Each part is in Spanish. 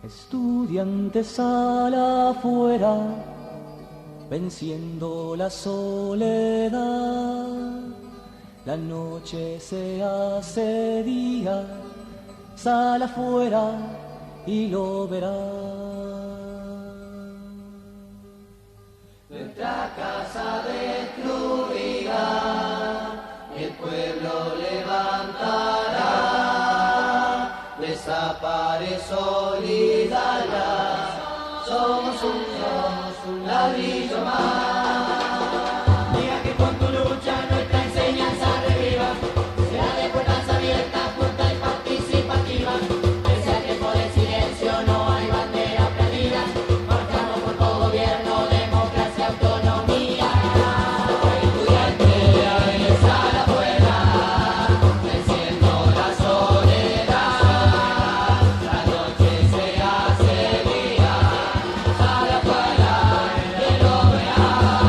Estudiantes sal afuera, venciendo la soledad. La noche se hace día, sal afuera y lo verás. Nuestra casa destruida, el pueblo levantará. Desaparece Olidala, somos un ladrillo más. Diga que con tu lucha nuestra enseñanza reviva, sea de puertas abiertas, justa y participativa. Pese al tiempo del silencio no hay bandera perdida, marchamos por todo gobierno, democracia, autonomía. Estudiantes sal afuera, venciendo la soledad. La noche se hace día, sal afuera, que lo veas.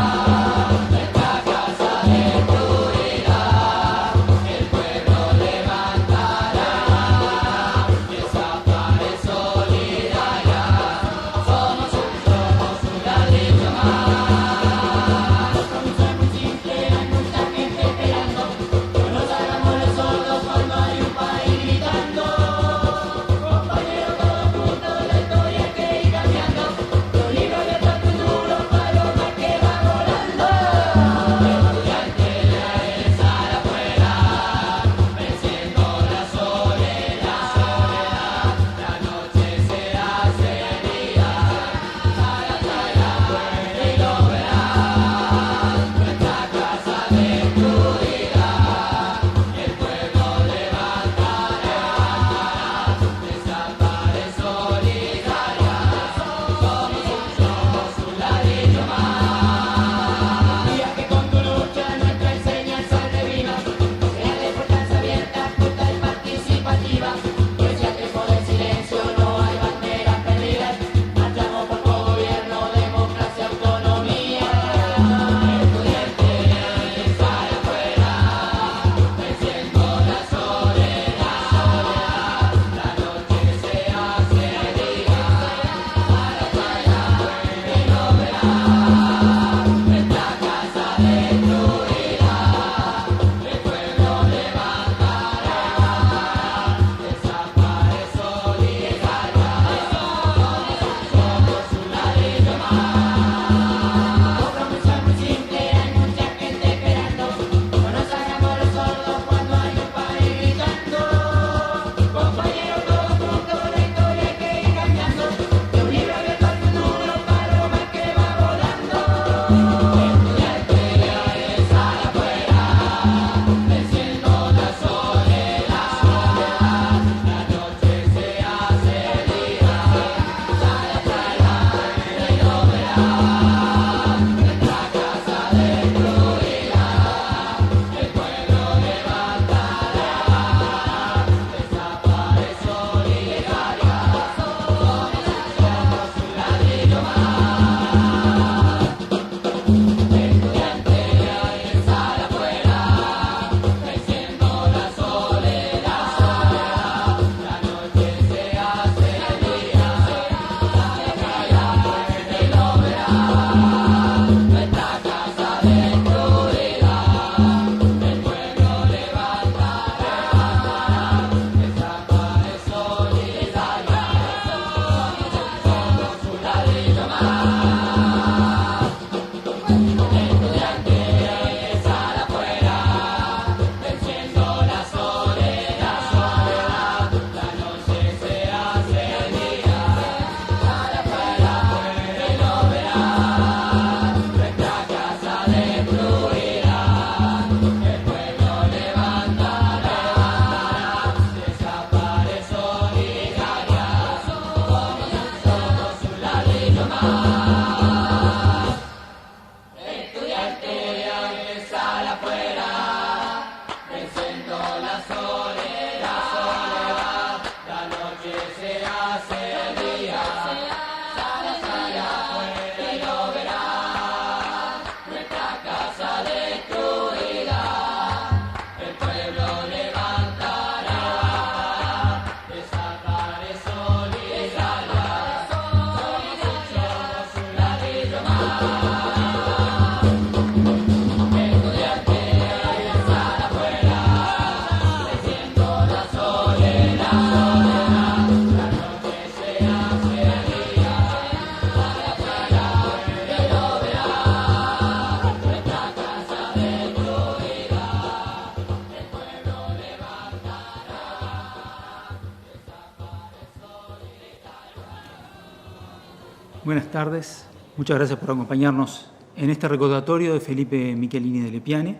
Buenas tardes, muchas gracias por acompañarnos en este recordatorio de Felipe Michelini de Lepiane.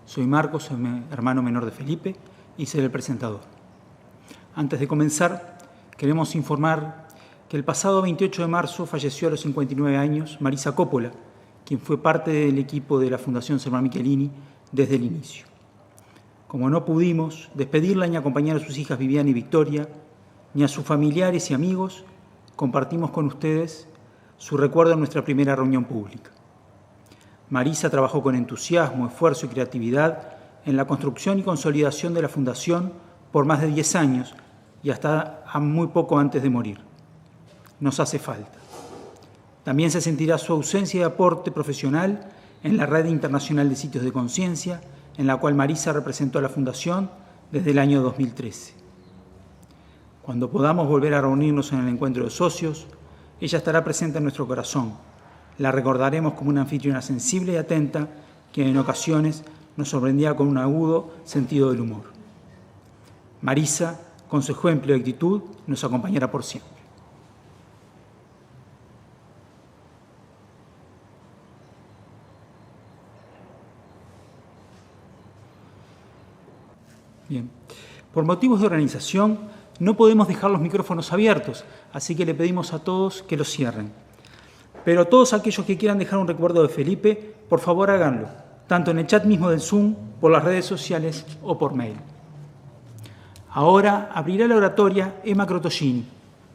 Soy Marcos, soy hermano menor de Felipe y seré el presentador. Antes de comenzar, queremos informar que el pasado 28 de marzo falleció a los 59 años Marisa Coppola, quien fue parte del equipo de la Fundación Selmar Michelini desde el inicio. Como no pudimos despedirla ni acompañar a sus hijas Viviana y Victoria, ni a sus familiares y amigos, compartimos con ustedes su recuerdo en nuestra primera reunión pública. Marisa trabajó con entusiasmo, esfuerzo y creatividad en la construcción y consolidación de la Fundación por más de 10 años y hasta muy poco antes de morir. Nos hace falta. También se sentirá su ausencia y aporte profesional en la Red Internacional de Sitios de Conciencia, en la cual Marisa representó a la Fundación desde el año 2013. Cuando podamos volver a reunirnos en el encuentro de socios, ella estará presente en nuestro corazón. La recordaremos como una anfitriona sensible y atenta que en ocasiones nos sorprendía con un agudo sentido del humor. Marisa, con su ejemplo y actitud, nos acompañará por siempre. Bien. Por motivos de organización, no podemos dejar los micrófonos abiertos, así que le pedimos a todos que los cierren. Pero todos aquellos que quieran dejar un recuerdo de Felipe, por favor háganlo, tanto en el chat mismo del Zoom, por las redes sociales o por mail. Ahora abrirá la oratoria Emma Crotogini,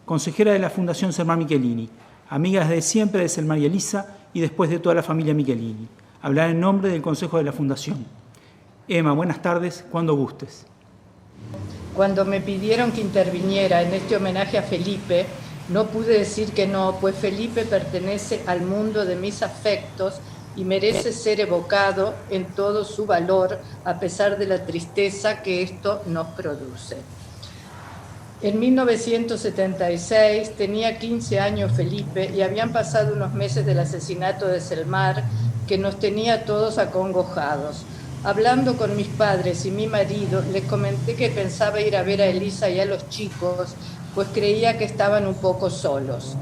consejera de la Fundación Selmar Michelini, amiga desde siempre de Selmar y Elisa y después de toda la familia Michelini. Hablará en nombre del Consejo de la Fundación. Emma, buenas tardes, cuando gustes. Cuando me pidieron que interviniera en este homenaje a Felipe, no pude decir que no, pues Felipe pertenece al mundo de mis afectos y merece ser evocado en todo su valor, a pesar de la tristeza que esto nos produce. En 1976 tenía 15 años Felipe y habían pasado unos meses del asesinato de Selmar que nos tenía a todos acongojados. Hablando con mis padres y mi marido, les comenté que pensaba ir a ver a Elisa y a los chicos, pues creía que estaban un poco solos.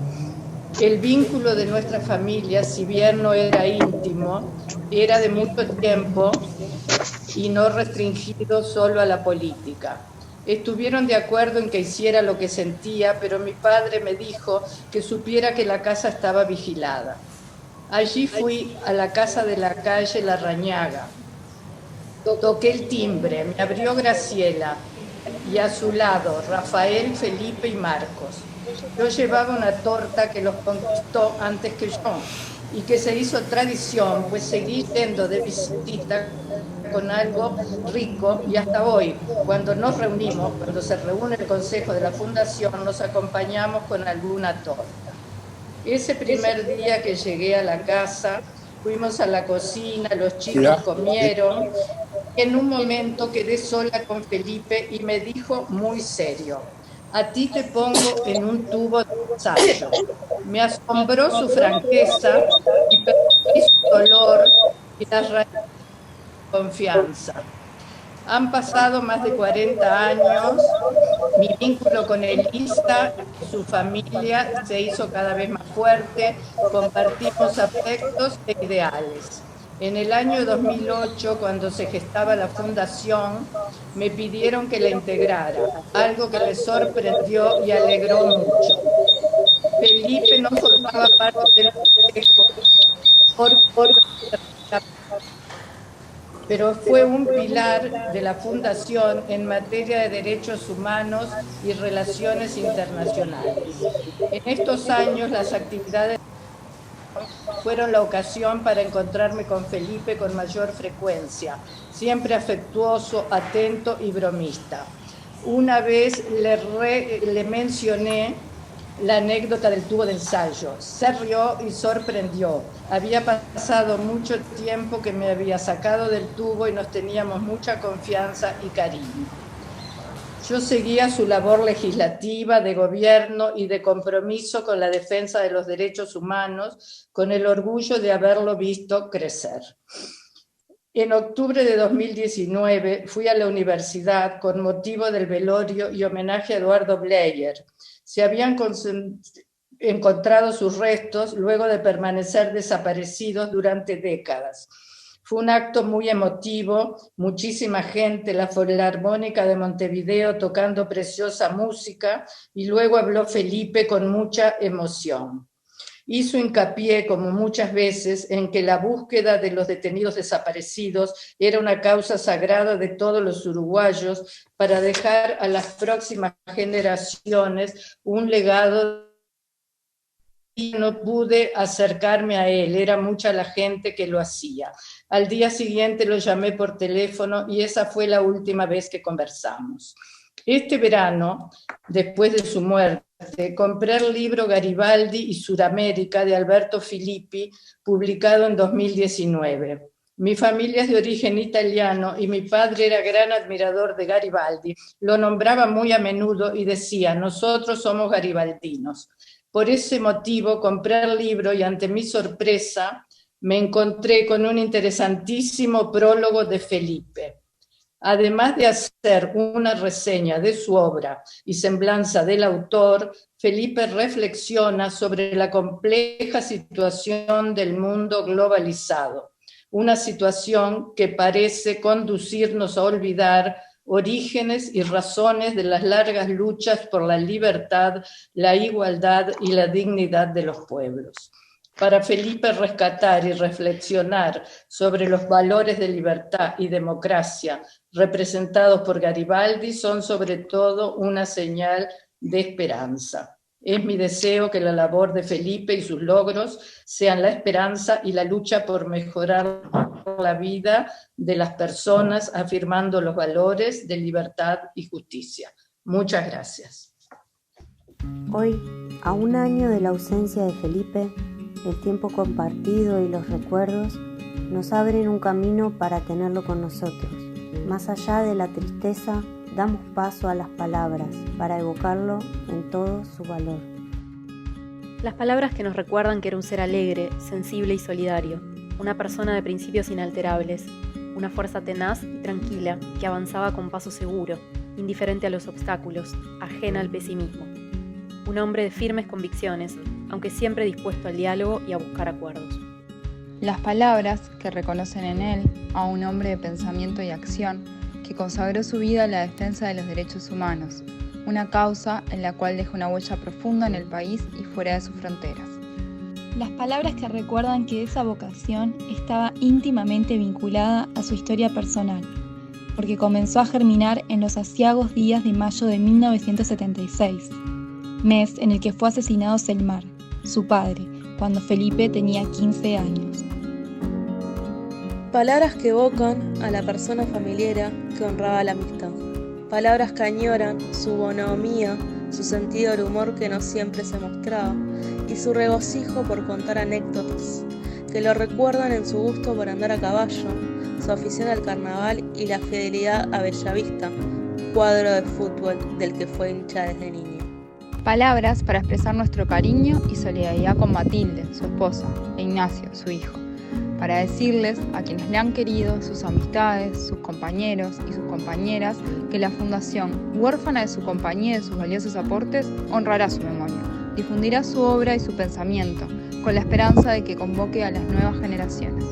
El vínculo de nuestra familia, si bien no era íntimo, era de mucho tiempo y no restringido solo a la política. Estuvieron de acuerdo en que hiciera lo que sentía, pero mi padre me dijo que supiera que la casa estaba vigilada. Allí fui a la casa de la calle Larrañaga. Toqué el timbre, me abrió Graciela y a su lado Rafael, Felipe y Marcos. Yo llevaba una torta que los conquistó antes que yo y que se hizo tradición, pues seguí yendo de visita con algo rico y hasta hoy, cuando nos reunimos, cuando se reúne el Consejo de la Fundación, nos acompañamos con alguna torta. Ese primer día que llegué a la casa, fuimos a la cocina, los chicos comieron. En un momento quedé sola con Felipe y me dijo muy serio: a ti te pongo en un tubo de ensayo. Me asombró su franqueza y percibí su dolor y las raíces de confianza. Han pasado más de 40 años, mi vínculo con Elisa y su familia se hizo cada vez más fuerte, compartimos afectos e ideales. En el año 2008, cuando se gestaba la fundación, me pidieron que la integrara, algo que me sorprendió y alegró mucho. Felipe no formaba parte del consejo, pero fue un pilar de la fundación en materia de derechos humanos y relaciones internacionales. En estos años, las actividades fueron la ocasión para encontrarme con Felipe con mayor frecuencia, siempre afectuoso, atento y bromista. Una vez le mencioné la anécdota del tubo de ensayo. Se rió y sorprendió. Había pasado mucho tiempo que me había sacado del tubo y nos teníamos mucha confianza y cariño. Yo seguía su labor legislativa, de gobierno y de compromiso con la defensa de los derechos humanos, con el orgullo de haberlo visto crecer. En octubre de 2019 fui a la universidad con motivo del velorio y homenaje a Eduardo Bleier. Se habían encontrado sus restos luego de permanecer desaparecidos durante décadas. Fue un acto muy emotivo, muchísima gente, la Filarmónica de Montevideo tocando preciosa música, y luego habló Felipe con mucha emoción. Hizo hincapié, como muchas veces, en que la búsqueda de los detenidos desaparecidos era una causa sagrada de todos los uruguayos para dejar a las próximas generaciones un legado. Y no pude acercarme a él, era mucha la gente que lo hacía. Al día siguiente lo llamé por teléfono y esa fue la última vez que conversamos. Este verano, después de su muerte, compré el libro Garibaldi y Suramérica de Alberto Filippi, publicado en 2019. Mi familia es de origen italiano y mi padre era gran admirador de Garibaldi. Lo nombraba muy a menudo y decía: nosotros somos garibaldinos. Por ese motivo compré el libro y, ante mi sorpresa, me encontré con un interesantísimo prólogo de Felipe. Además de hacer una reseña de su obra y semblanza del autor, Felipe reflexiona sobre la compleja situación del mundo globalizado, una situación que parece conducirnos a olvidar orígenes y razones de las largas luchas por la libertad, la igualdad y la dignidad de los pueblos. Para Felipe, rescatar y reflexionar sobre los valores de libertad y democracia representados por Garibaldi son sobre todo una señal de esperanza. Es mi deseo que la labor de Felipe y sus logros sean la esperanza y la lucha por mejorar la vida de las personas, afirmando los valores de libertad y justicia. Muchas gracias. Hoy, a un año de la ausencia de Felipe, el tiempo compartido y los recuerdos nos abren un camino para tenerlo con nosotros. Más allá de la tristeza, damos paso a las palabras para evocarlo en todo su valor. Las palabras que nos recuerdan que era un ser alegre, sensible y solidario, una persona de principios inalterables, una fuerza tenaz y tranquila que avanzaba con paso seguro, indiferente a los obstáculos, ajena al pesimismo. Un hombre de firmes convicciones, aunque siempre dispuesto al diálogo y a buscar acuerdos. Las palabras que reconocen en él a un hombre de pensamiento y acción que consagró su vida a la defensa de los derechos humanos, una causa en la cual deja una huella profunda en el país y fuera de sus fronteras. Las palabras que recuerdan que esa vocación estaba íntimamente vinculada a su historia personal, porque comenzó a germinar en los aciagos días de mayo de 1976, mes en el que fue asesinado Selmar, su padre, cuando Felipe tenía 15 años. Palabras que evocan a la persona familiera que honraba la amistad. Palabras que añoran su bonomía, su sentido del humor que no siempre se mostraba, y su regocijo por contar anécdotas, que lo recuerdan en su gusto por andar a caballo, su afición al carnaval y la fidelidad a Bellavista, cuadro de fútbol del que fue hincha desde niño. Palabras para expresar nuestro cariño y solidaridad con Matilde, su esposa, e Ignacio, su hijo, para decirles a quienes le han querido, sus amistades, sus compañeros y sus compañeras, que la Fundación, huérfana de su compañía y de sus valiosos aportes, honrará su memoria, difundirá su obra y su pensamiento, con la esperanza de que convoque a las nuevas generaciones.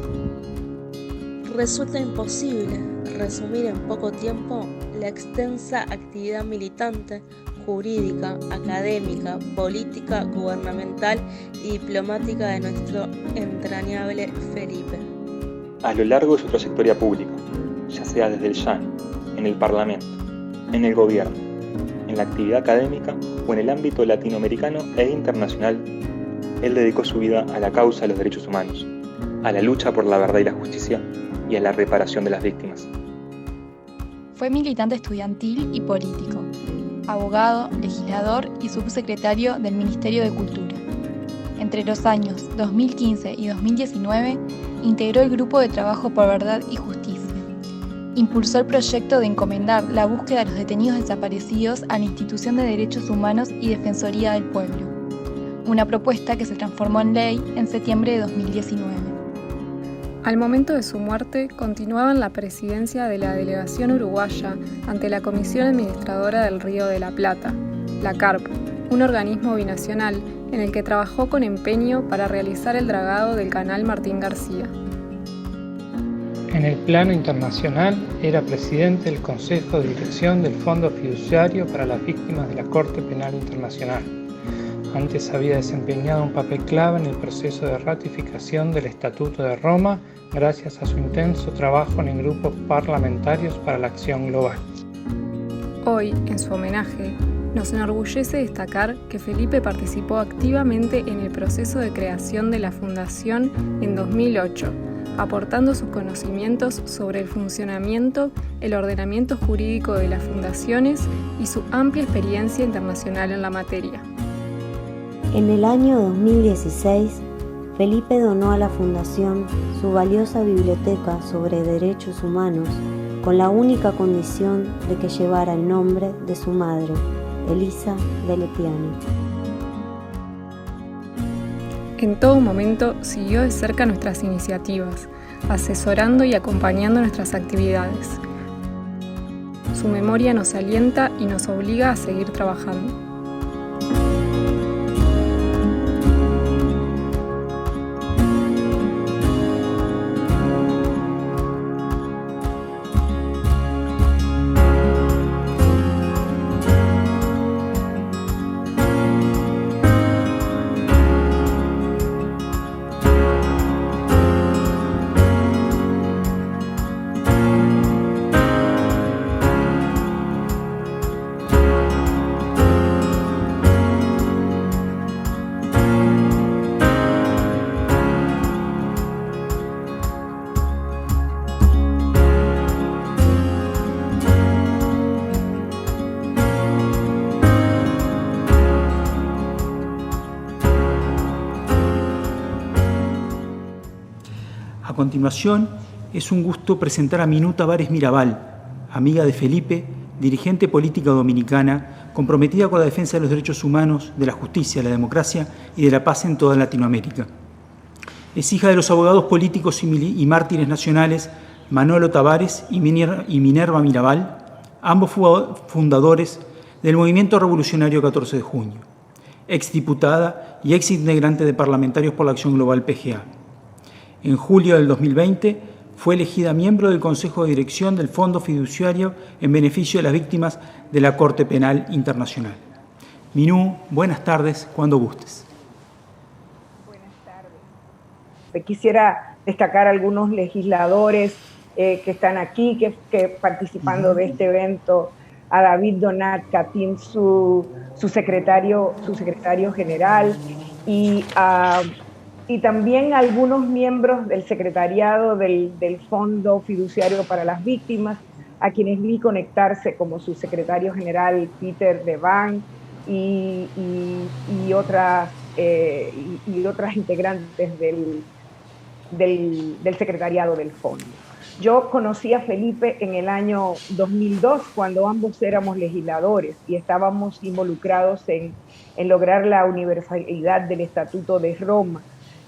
Resulta imposible resumir en poco tiempo la extensa actividad militante, jurídica, académica, política, gubernamental y diplomática de nuestro entrañable Felipe. A lo largo de su trayectoria pública, ya sea desde el llano, en el Parlamento, en el gobierno, en la actividad académica o en el ámbito latinoamericano e internacional, él dedicó su vida a la causa de los derechos humanos, a la lucha por la verdad y la justicia y a la reparación de las víctimas. Fue militante estudiantil y político, abogado, legislador y subsecretario del Ministerio de Cultura. Entre los años 2015 y 2019, integró el Grupo de Trabajo por Verdad y Justicia. Impulsó el proyecto de encomendar la búsqueda de los detenidos desaparecidos a la Institución de Derechos Humanos y Defensoría del Pueblo, una propuesta que se transformó en ley en septiembre de 2019. Al momento de su muerte, continuaba en la presidencia de la delegación uruguaya ante la Comisión Administradora del Río de la Plata, la CARP, un organismo binacional en el que trabajó con empeño para realizar el dragado del canal Martín García. En el plano internacional, era presidente del Consejo de Dirección del Fondo Fiduciario para las Víctimas de la Corte Penal Internacional. Antes había desempeñado un papel clave en el proceso de ratificación del Estatuto de Roma, gracias a su intenso trabajo en grupos parlamentarios para la acción global. Hoy, en su homenaje, nos enorgullece destacar que Felipe participó activamente en el proceso de creación de la Fundación en 2008, aportando sus conocimientos sobre el funcionamiento, el ordenamiento jurídico de las fundaciones y su amplia experiencia internacional en la materia. En el año 2016, Felipe donó a la Fundación su valiosa biblioteca sobre derechos humanos con la única condición de que llevara el nombre de su madre, Elisa de Lepiane. En todo momento siguió de cerca nuestras iniciativas, asesorando y acompañando nuestras actividades. Su memoria nos alienta y nos obliga a seguir trabajando. A continuación, es un gusto presentar a Minú Tavares Mirabal, amiga de Felipe, dirigente política dominicana, comprometida con la defensa de los derechos humanos, de la justicia, la democracia y de la paz en toda Latinoamérica. Es hija de los abogados políticos y mártires nacionales Manolo Tavares y Minerva Mirabal, ambos fundadores del Movimiento Revolucionario 14 de Junio, exdiputada y exintegrante de Parlamentarios por la Acción Global PGA. En julio del 2020 fue elegida miembro del Consejo de Dirección del Fondo Fiduciario en beneficio de las víctimas de la Corte Penal Internacional. Minú, buenas tardes, cuando gustes. Buenas tardes. Quisiera destacar algunos legisladores que están aquí, que participando de este evento, a David Donat Catín, su secretario general, y también algunos miembros del secretariado del Fondo Fiduciario para las Víctimas, a quienes vi conectarse como su secretario general Peter Devan y otras integrantes del secretariado del fondo. Yo conocí a Felipe en el año 2002, cuando ambos éramos legisladores y estábamos involucrados en lograr la universalidad del Estatuto de Roma,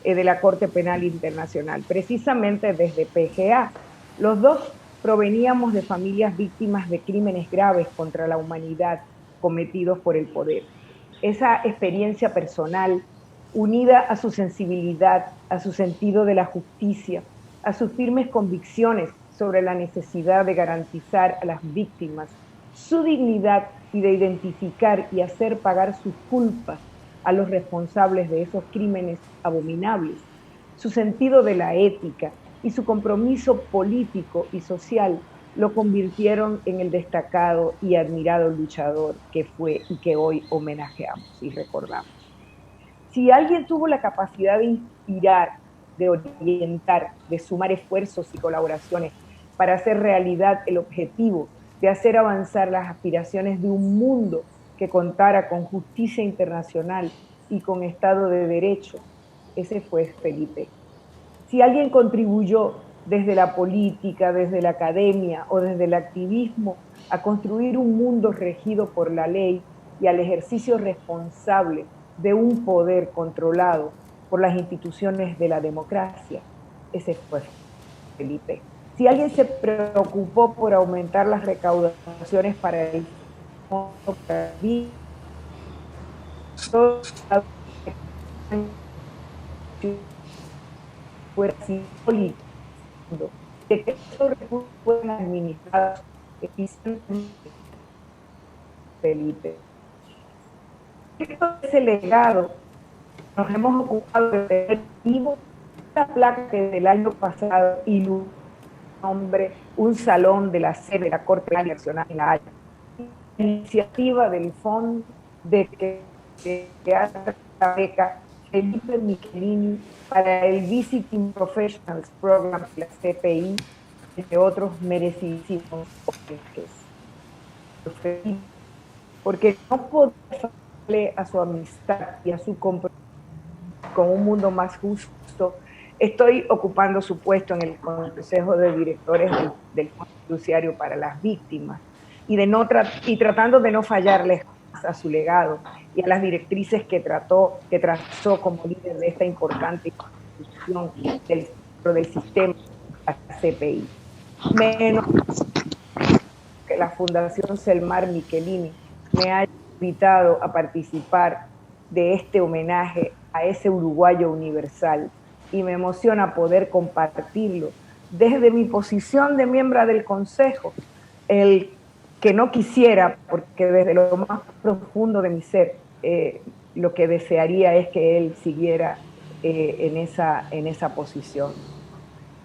de la Corte Penal Internacional, precisamente desde PGA. Los dos proveníamos de familias víctimas de crímenes graves contra la humanidad cometidos por el poder. Esa experiencia personal, unida a su sensibilidad, a su sentido de la justicia, a sus firmes convicciones sobre la necesidad de garantizar a las víctimas su dignidad y de identificar y hacer pagar sus culpas a los responsables de esos crímenes abominables, su sentido de la ética y su compromiso político y social lo convirtieron en el destacado y admirado luchador que fue y que hoy homenajeamos y recordamos. Si alguien tuvo la capacidad de inspirar, de orientar, de sumar esfuerzos y colaboraciones para hacer realidad el objetivo de hacer avanzar las aspiraciones de un mundo que contara con justicia internacional y con Estado de Derecho, ese fue Felipe. Si alguien contribuyó desde la política, desde la academia o desde el activismo a construir un mundo regido por la ley y al ejercicio responsable de un poder controlado por las instituciones de la democracia, ese fue Felipe. Si alguien se preocupó por aumentar las recaudaciones para el fondo, fuera simbólico de que estos recursos fueran administrados eficientemente. Felipe. Ese legado nos hemos ocupado de tener vivo esta placa que del año pasado ilustró un salón de la sede de la Corte Nacional en La Haya. Iniciativa del Fondo de que hace la beca Felipe Michelini para el Visiting Professionals Program de la CPI, entre otros merecidísimos porque no puedo darle a su amistad y a su compromiso con un mundo más justo. Estoy ocupando su puesto en el Consejo de Directores del Fondo Fiduciario para las Víctimas y tratando de no fallarles a su legado y a las directrices que trazó como líder de esta importante institución del sistema de la CPI. Menos que la Fundación Selmar Michelini me haya invitado a participar de este homenaje a ese uruguayo universal, y me emociona poder compartirlo desde mi posición de miembro del Consejo, el que no quisiera, porque desde lo más profundo de mi ser, lo que desearía es que él siguiera en esa posición.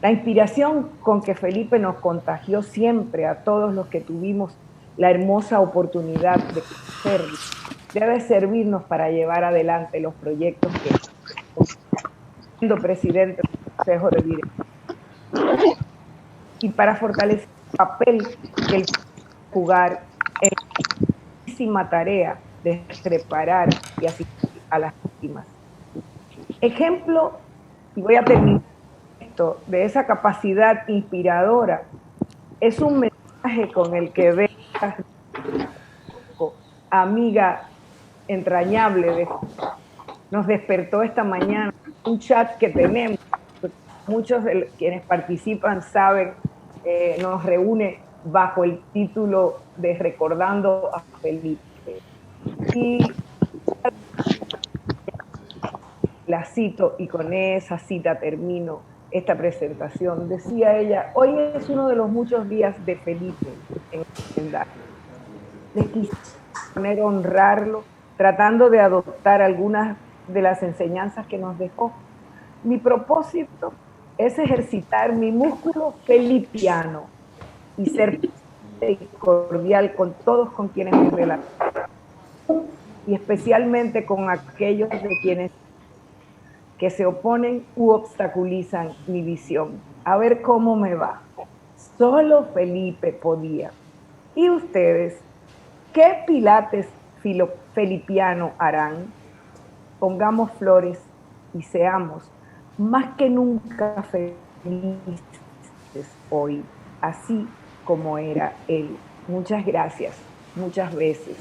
La inspiración con que Felipe nos contagió siempre a todos los que tuvimos la hermosa oportunidad de conocerlo debe servirnos para llevar adelante los proyectos que, siendo presidente del Consejo de Directores, y para fortalecer el papel que él puede jugar en la difícil tarea de preparar y asistir a las víctimas. Ejemplo, y voy a terminar esto, de esa capacidad inspiradora, es un mensaje con el que ve amiga entrañable nos despertó esta mañana un chat que tenemos. Muchos de quienes participan saben, nos reúne bajo el título de Recordando a Felipe. Y la cito, y con esa cita termino esta presentación. Decía ella: hoy es uno de los muchos días de Felipe en el calendario. Les quise honrarlo, tratando de adoptar algunas de las enseñanzas que nos dejó. Mi propósito es ejercitar mi músculo felipiano y ser cordial con todos con quienes me relaciono, y especialmente con aquellos de quienes que se oponen u obstaculizan mi visión. A ver cómo me va. Solo Felipe podía. ¿Y ustedes qué pilates felipiano harán? Pongamos flores y seamos más que nunca felices hoy, así como era él. Muchas gracias, muchas veces.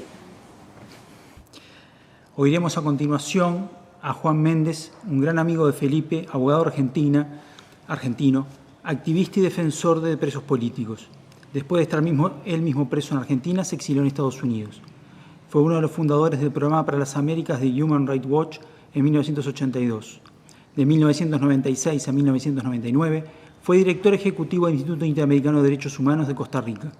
Oiremos a continuación a Juan Méndez, un gran amigo de Felipe, abogado argentino, activista y defensor de presos políticos. Después de estar él mismo preso en Argentina, se exilió en Estados Unidos. Fue uno de los fundadores del Programa para las Américas de Human Rights Watch en 1982. De 1996 a 1999 fue director ejecutivo del Instituto Interamericano de Derechos Humanos de Costa Rica.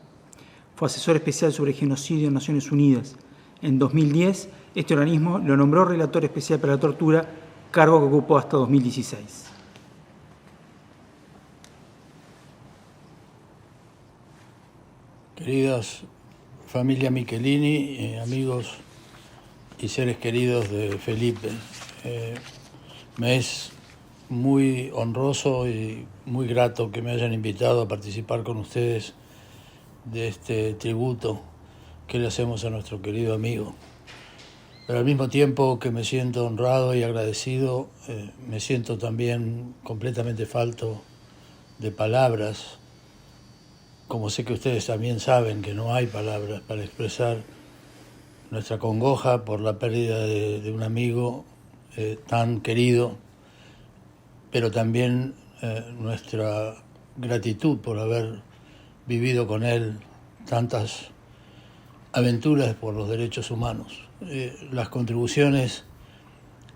Fue asesor especial sobre genocidio en Naciones Unidas. En 2010, este organismo lo nombró relator especial para la tortura, cargo que ocupó hasta 2016. Queridas familia Michelini, amigos y seres queridos de Felipe, me es muy honroso y muy grato que me hayan invitado a participar con ustedes de este tributo que le hacemos a nuestro querido amigo. Pero al mismo tiempo que me siento honrado y agradecido, me siento también completamente falto de palabras, como sé que ustedes también saben que no hay palabras para expresar nuestra congoja por la pérdida de un amigo tan querido, pero también nuestra gratitud por haber vivido con él tantas aventuras por los derechos humanos. las contribuciones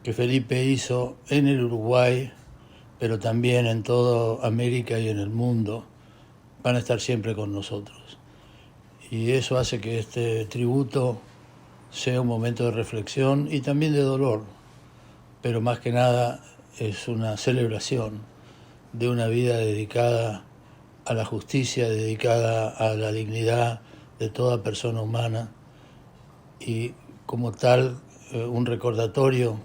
que Felipe hizo en el Uruguay, pero también en toda América y en el mundo, van a estar siempre con nosotros. Y eso hace que este tributo sea un momento de reflexión y también de dolor, pero más que nada es una celebración de una vida dedicada a la justicia, dedicada a la dignidad de toda persona humana y como tal un recordatorio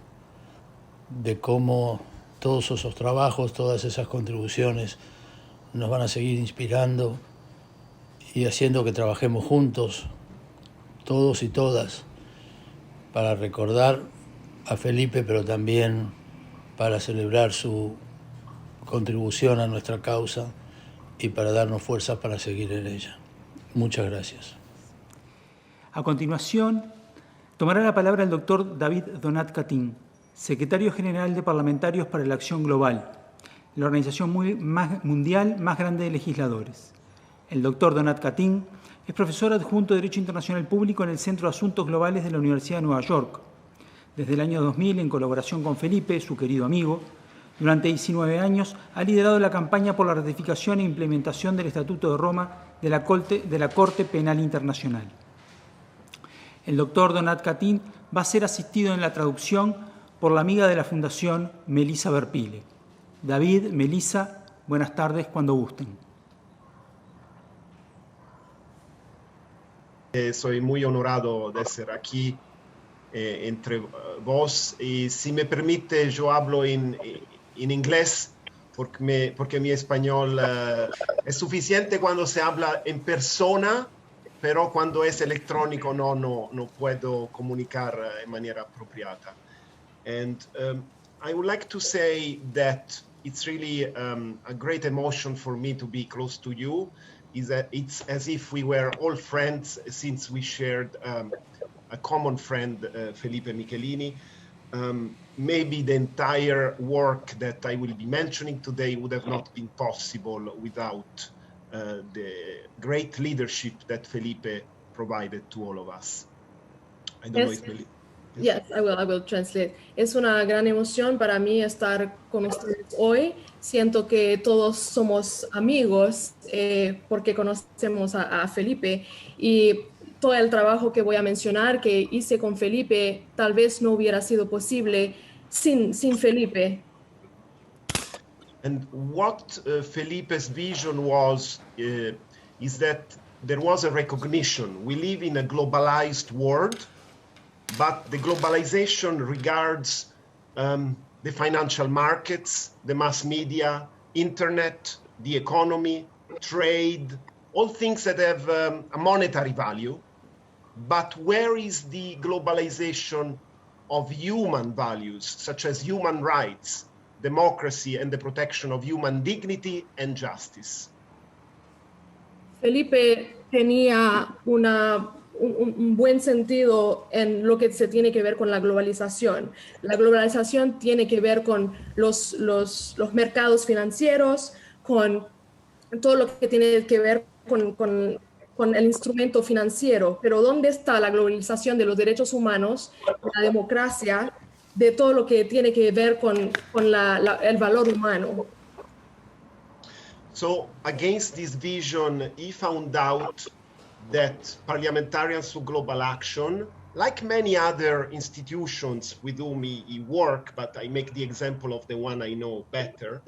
de cómo todos esos trabajos, todas esas contribuciones nos van a seguir inspirando y haciendo que trabajemos juntos, todos y todas, para recordar a Felipe, pero también para celebrar su contribución a nuestra causa y para darnos fuerzas para seguir en ella. Muchas gracias. A continuación, tomará la palabra el doctor David Donat Cattin, secretario general de Parlamentarios para la Acción Global, la organización mundial más grande de legisladores. El doctor Donat Cattin es profesor adjunto de Derecho Internacional Público en el Centro de Asuntos Globales de la Universidad de Nueva York. Desde el año 2000, en colaboración con Felipe, su querido amigo, durante 19 años ha liderado la campaña por la ratificación e implementación del Estatuto de Roma de la Corte Penal Internacional. El doctor Donat Cattin va a ser asistido en la traducción por la amiga de la Fundación, Melissa Verpile. David, Melissa, buenas tardes cuando gusten. Soy muy honorado de ser aquí entre vos y si me permite yo hablo en inglés porque mi español es suficiente cuando se habla en persona, pero cuando es electrónico no puedo comunicar de manera apropiada. And I would like to say that it's really a great emotion for me to be close to you. Is that it's as if we were all friends since we shared a common friend, Felipe Michelini. Maybe the entire work that I will be mentioning today would have not been possible without the great leadership that Felipe provided to all of us. I don't know if Melissa... Yes, I will translate. Es una gran emoción para mí estar con ustedes hoy. Siento que todos somos amigos porque conocemos a Felipe y todo el trabajo que voy a mencionar que hice con Felipe tal vez no hubiera sido posible sin Felipe. And what Felipe's vision was is that there was a recognition. We live in a globalized world, but the globalization regards the financial markets, the mass media, internet, the economy, trade, all things that have a monetary value. But where is the globalization of human values, such as human rights, democracy, and the protection of human dignity and justice? Felipe tenía un buen sentido en lo que se tiene que ver con la globalización. La globalización tiene que ver con los mercados financieros, con todo lo que tiene que ver con el instrumento financiero. Pero ¿dónde está la globalización de los derechos humanos, la democracia, de todo lo que tiene que ver con el valor humano? So, against this vision, he found out that Parliamentarians for Global Action, like many other institutions with whom he worked, but I make the example of the one I know better,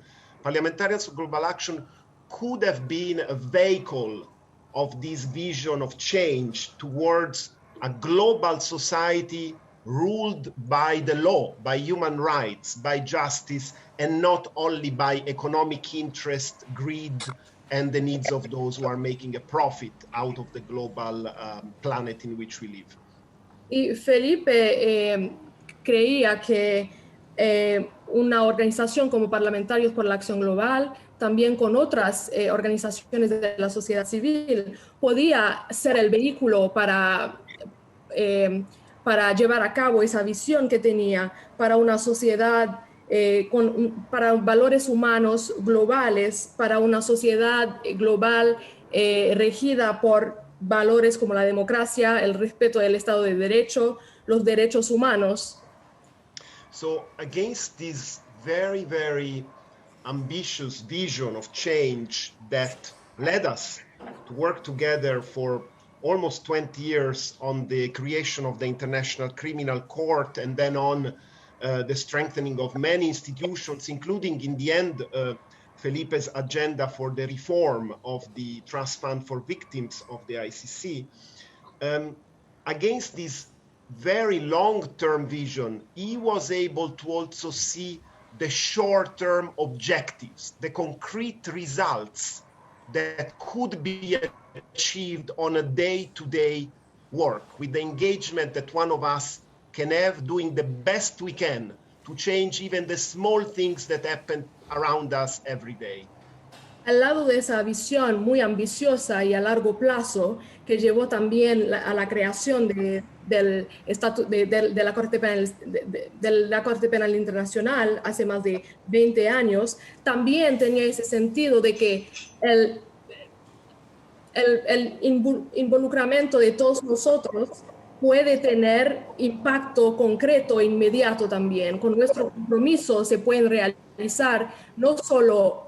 Parliamentarians for Global Action could have been a vehicle of this vision of change towards a global society ruled by the law, by human rights, by justice, and not only by economic interest, greed, and the needs of those who are making a profit out of the global planet in which we live. Y Felipe creía que una organización como Parlamentarios por la Acción Global, también con otras organizaciones de la sociedad civil, podía ser el vehículo para llevar a cabo esa visión que tenía para una sociedad para valores humanos globales, para una sociedad global regida por valores como la democracia, el respeto del Estado de Derecho, los derechos humanos. So against this very, very ambitious vision of change that led us to work together for almost 20 years on the creation of the International Criminal Court and then on the strengthening of many institutions, including in the end Felipe's agenda for the reform of the Trust Fund for Victims of the ICC. Against this very long-term vision, he was able to also see the short-term objectives, the concrete results that could be achieved on a day-to-day work with the engagement that one of us can have, doing the best we can to change even the small things that happen around us every day. Al lado de esa visión muy ambiciosa y a largo plazo que llevó también a la creación de la Corte Penal Internacional hace más de 20 años, también tenía ese sentido de que el involucramiento de todos nosotros puede tener impacto concreto e inmediato también. Con nuestro compromiso se pueden realizar no solo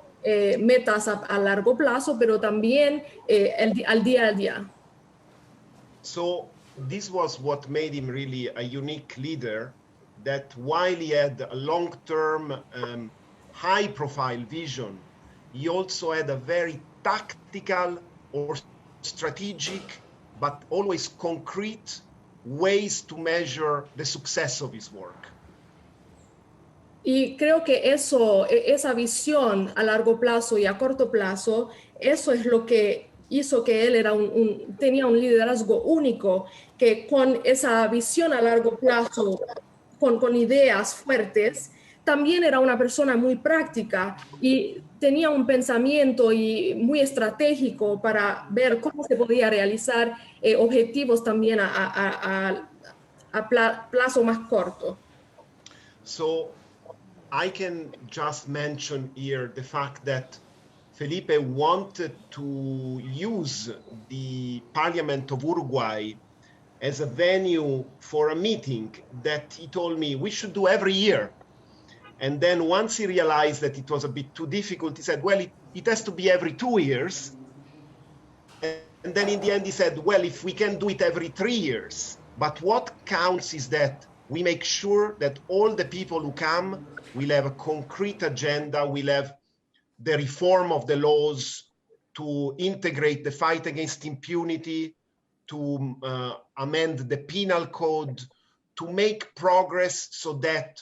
metas a largo plazo, pero también al día a día. So this was what made him really a unique leader, that while he had a long-term, high-profile vision, he also had a very tactical or strategic, but always concrete ways to measure the success of his work. Y creo que esa visión a largo plazo y a corto plazo, eso es lo que hizo que él tenía un liderazgo único, que con esa visión a largo plazo, con ideas fuertes, también era una persona muy práctica y tenía un pensamiento muy estratégico para ver cómo se podía realizar objetivos también a plazo más corto. So I can just mention here the fact that Felipe wanted to use the Parliament of Uruguay as a venue for a meeting that he told me we should do every year. And then once he realized that it was a bit too difficult, he said, well, it has to be every 2 years. And then in the end he said, well, if we can do it every 3 years, but what counts is that we make sure that all the people who come will have a concrete agenda, will have the reform of the laws to integrate the fight against impunity, to amend the penal code, to make progress so that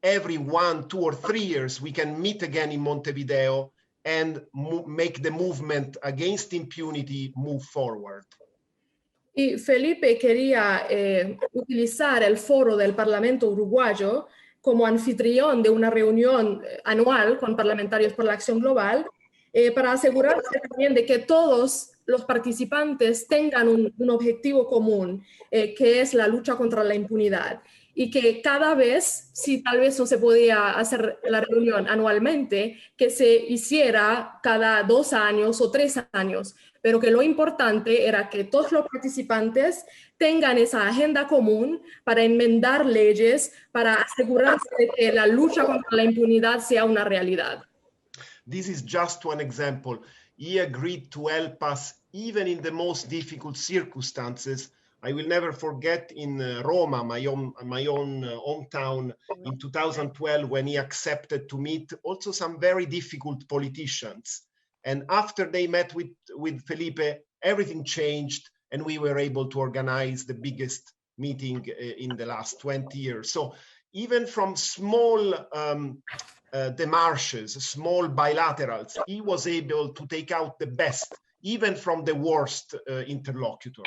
every 1, 2, or 3 years we can meet again in Montevideo and make the movement against impunity move forward. Y Felipe quería utilizar el foro del Parlamento uruguayo como anfitrión de una reunión anual con parlamentarios por la acción global para asegurarse también de que todos los participantes tengan un objetivo común, que es la lucha contra la impunidad. Y que cada vez, si tal vez no se podía hacer la reunión anualmente, que se hiciera cada 2 años o 3 años, pero que lo importante era que todos los participantes tengan esa agenda común para enmendar leyes, para asegurarse de que la lucha contra la impunidad sea una realidad. This is just one example. He agreed to help us even in the most difficult circumstances. I will never forget in Roma, my own hometown, in 2012, when he accepted to meet also some very difficult politicians. And after they met with Felipe, everything changed, and we were able to organize the biggest meeting in the last 20 years. So even from small démarches, small bilaterals, he was able to take out the best, even from the worst interlocutor.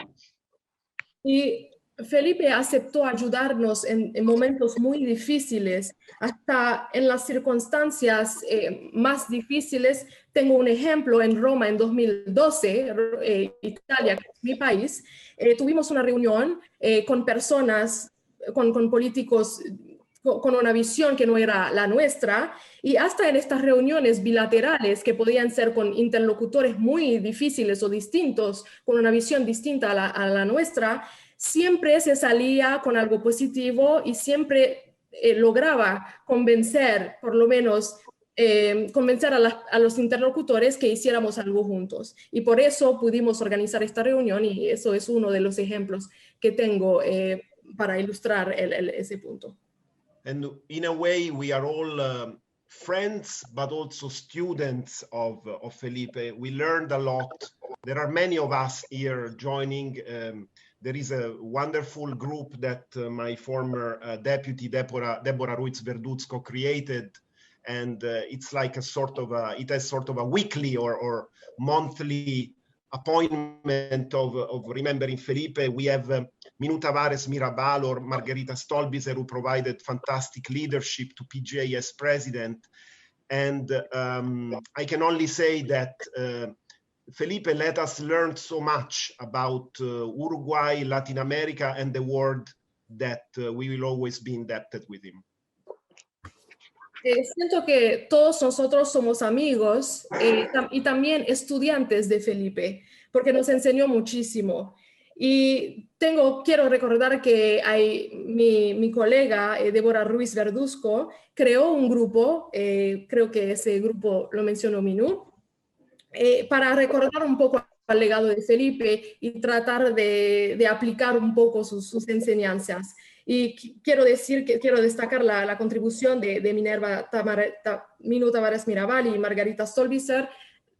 Y Felipe aceptó ayudarnos en momentos muy difíciles, hasta en las circunstancias más difíciles. Tengo un ejemplo en Roma en 2012, Italia, que es mi país. Tuvimos una reunión con personas, con políticos con una visión que no era la nuestra, y hasta en estas reuniones bilaterales que podían ser con interlocutores muy difíciles o distintos, con una visión distinta a la nuestra, siempre se salía con algo positivo y siempre lograba convencer, por lo menos, convencer a los interlocutores que hiciéramos algo juntos. Y por eso pudimos organizar esta reunión y eso es uno de los ejemplos que tengo para ilustrar ese punto. And in a way, we are all friends, but also students of Felipe. We learned a lot. There are many of us here joining. There is a wonderful group that my former deputy, Deborah Ruiz Verduzco, created. And it's like a sort of it has sort of a weekly or monthly appointment of remembering Felipe. We have Minu Tavares Mirabal or Margarita Stolbizer, who provided fantastic leadership to PGA as president. And I can only say that Felipe let us learn so much about Uruguay, Latin America, and the world that we will always be indebted with him. Siento que todos nosotros somos amigos y también estudiantes de Felipe, porque nos enseñó muchísimo. Y quiero recordar que mi colega, Deborah Ruiz Verduzco, creó un grupo, creo que ese grupo lo mencionó Minu, para recordar un poco al legado de Felipe y tratar de aplicar un poco sus enseñanzas. Y quiero destacar la contribución de Minu Tavares Mirabal y Margarita Stolbizer,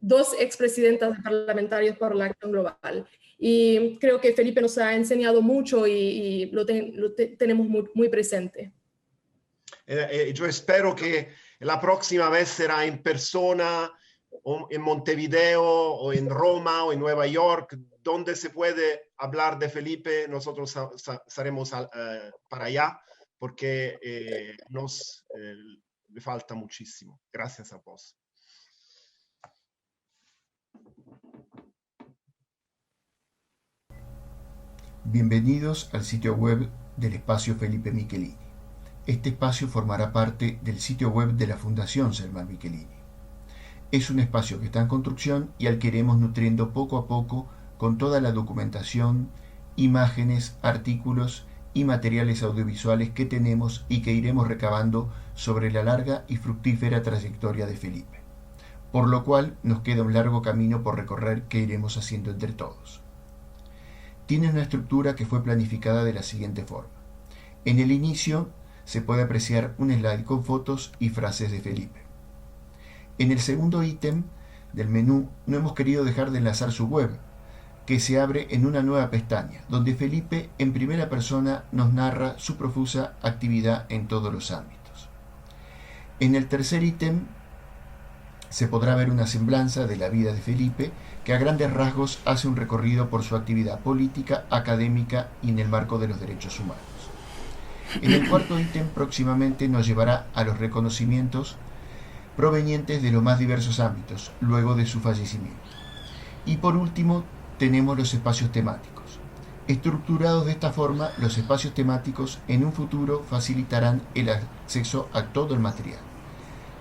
dos expresidentas parlamentarias por la Acción Global. Y creo que Felipe nos ha enseñado mucho y lo tenemos muy presente. Yo espero que la próxima vez será en persona, o en Montevideo, o en Roma, o en Nueva York, donde se puede hablar de Felipe. Nosotros estaremos para allá, porque le falta muchísimo. Gracias a vos. Bienvenidos al sitio web del espacio Felipe Michelini. Este espacio formará parte del sitio web de la Fundación Selman Michelini. Es un espacio que está en construcción y al que iremos nutriendo poco a poco con toda la documentación, imágenes, artículos y materiales audiovisuales que tenemos y que iremos recabando sobre la larga y fructífera trayectoria de Felipe, por lo cual nos queda un largo camino por recorrer que iremos haciendo entre todos. Tiene una estructura que fue planificada de la siguiente forma. En el inicio se puede apreciar un slide con fotos y frases de Felipe. En el segundo ítem del menú no hemos querido dejar de enlazar su web, que se abre en una nueva pestaña, donde Felipe en primera persona nos narra su profusa actividad en todos los ámbitos. En el tercer ítem se podrá ver una semblanza de la vida de Felipe, que a grandes rasgos hace un recorrido por su actividad política, académica y en el marco de los derechos humanos. En el cuarto ítem próximamente nos llevará a los reconocimientos provenientes de los más diversos ámbitos, luego de su fallecimiento. Y por último, tenemos los espacios temáticos. Estructurados de esta forma, los espacios temáticos en un futuro facilitarán el acceso a todo el material,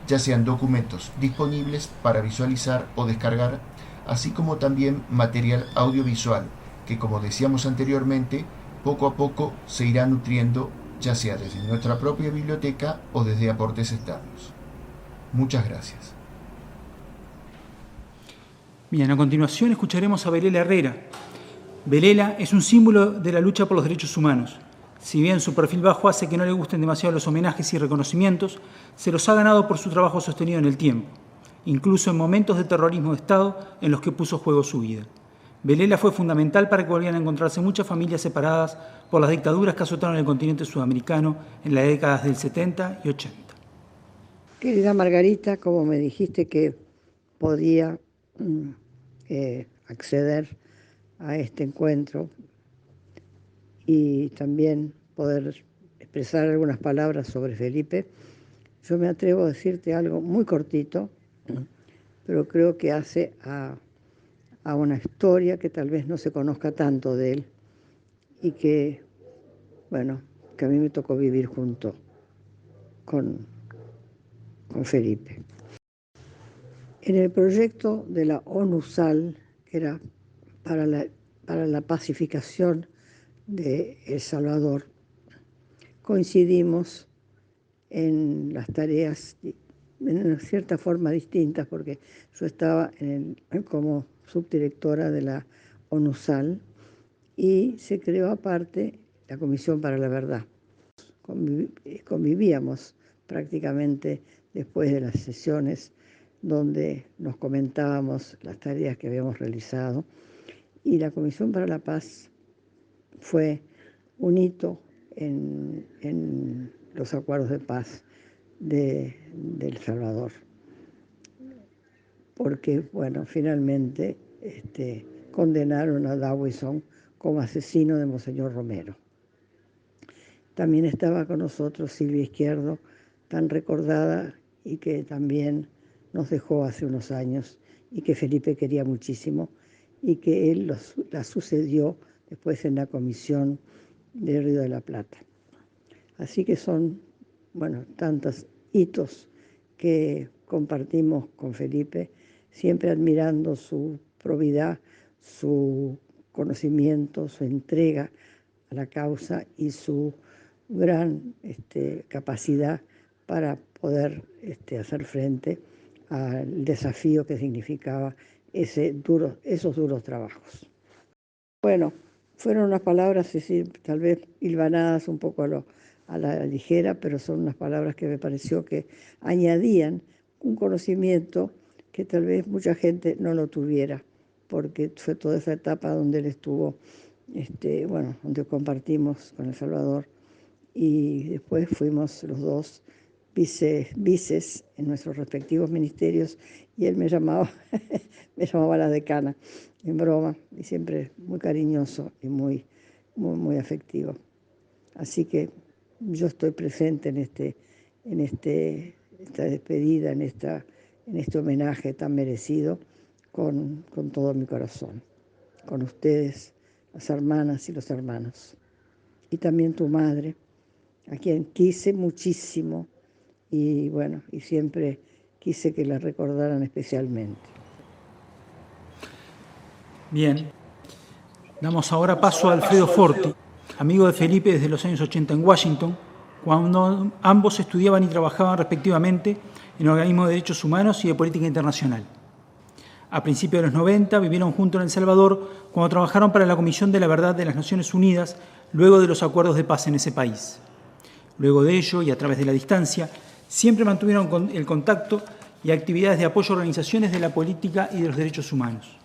ya sean documentos disponibles para visualizar o descargar, así como también material audiovisual, que como decíamos anteriormente, poco a poco se irá nutriendo, ya sea desde nuestra propia biblioteca o desde aportes externos. Muchas gracias. Bien, a continuación escucharemos a Belela Herrera. Belela es un símbolo de la lucha por los derechos humanos. Si bien su perfil bajo hace que no le gusten demasiado los homenajes y reconocimientos, se los ha ganado por su trabajo sostenido en el tiempo, incluso en momentos de terrorismo de Estado en los que puso en juego su vida. Belela fue fundamental para que volvieran a encontrarse muchas familias separadas por las dictaduras que azotaron el continente sudamericano en las décadas del 70 y 80. Querida Margarita, como me dijiste que podía acceder a este encuentro y también poder expresar algunas palabras sobre Felipe, yo me atrevo a decirte algo muy cortito, pero creo que hace a una historia que tal vez no se conozca tanto de él y que, bueno, que a mí me tocó vivir junto con Felipe. En el proyecto de la ONUSAL, que era para la pacificación de El Salvador, coincidimos en las tareas en una cierta forma distintas, porque yo estaba como subdirectora de la ONUSAL y se creó aparte la Comisión para la Verdad. Convivíamos prácticamente después de las sesiones donde nos comentábamos las tareas que habíamos realizado, y la Comisión para la Paz fue un hito en los acuerdos de paz de El Salvador, porque, bueno, finalmente condenaron a Dawison como asesino de Monseñor Romero. También estaba con nosotros Silvia Izquierdo, tan recordada y que también nos dejó hace unos años y que Felipe quería muchísimo y que él la sucedió después en la comisión de Río de la Plata. Así que son, bueno, tantos hitos que compartimos con Felipe, siempre admirando su probidad, su conocimiento, su entrega a la causa y su gran capacidad para poder hacer frente al desafío que significaba esos duros trabajos. Bueno, fueron unas palabras, tal vez hilvanadas un poco a la ligera, pero son unas palabras que me pareció que añadían un conocimiento que tal vez mucha gente no lo tuviera, porque fue toda esa etapa donde él estuvo, donde compartimos con El Salvador, y después fuimos los dos vices en nuestros respectivos ministerios, y él me llamaba la decana, en broma, y siempre muy cariñoso y muy, muy, muy afectivo. Así que yo estoy presente en esta despedida, en este homenaje tan merecido, con todo mi corazón, con ustedes, las hermanas y los hermanos, y también tu madre, a quien quise muchísimo, y bueno, y siempre quise que la recordaran especialmente. Bien, damos ahora paso a Alfredo Forti, amigo de Felipe desde los años 80 en Washington, cuando ambos estudiaban y trabajaban respectivamente en organismos de derechos humanos y de política internacional. A principios de los 90 vivieron juntos en El Salvador cuando trabajaron para la Comisión de la Verdad de las Naciones Unidas luego de los acuerdos de paz en ese país. Luego de ello, y a través de la distancia, siempre mantuvieron el contacto y actividades de apoyo a organizaciones de la política y de los derechos humanos.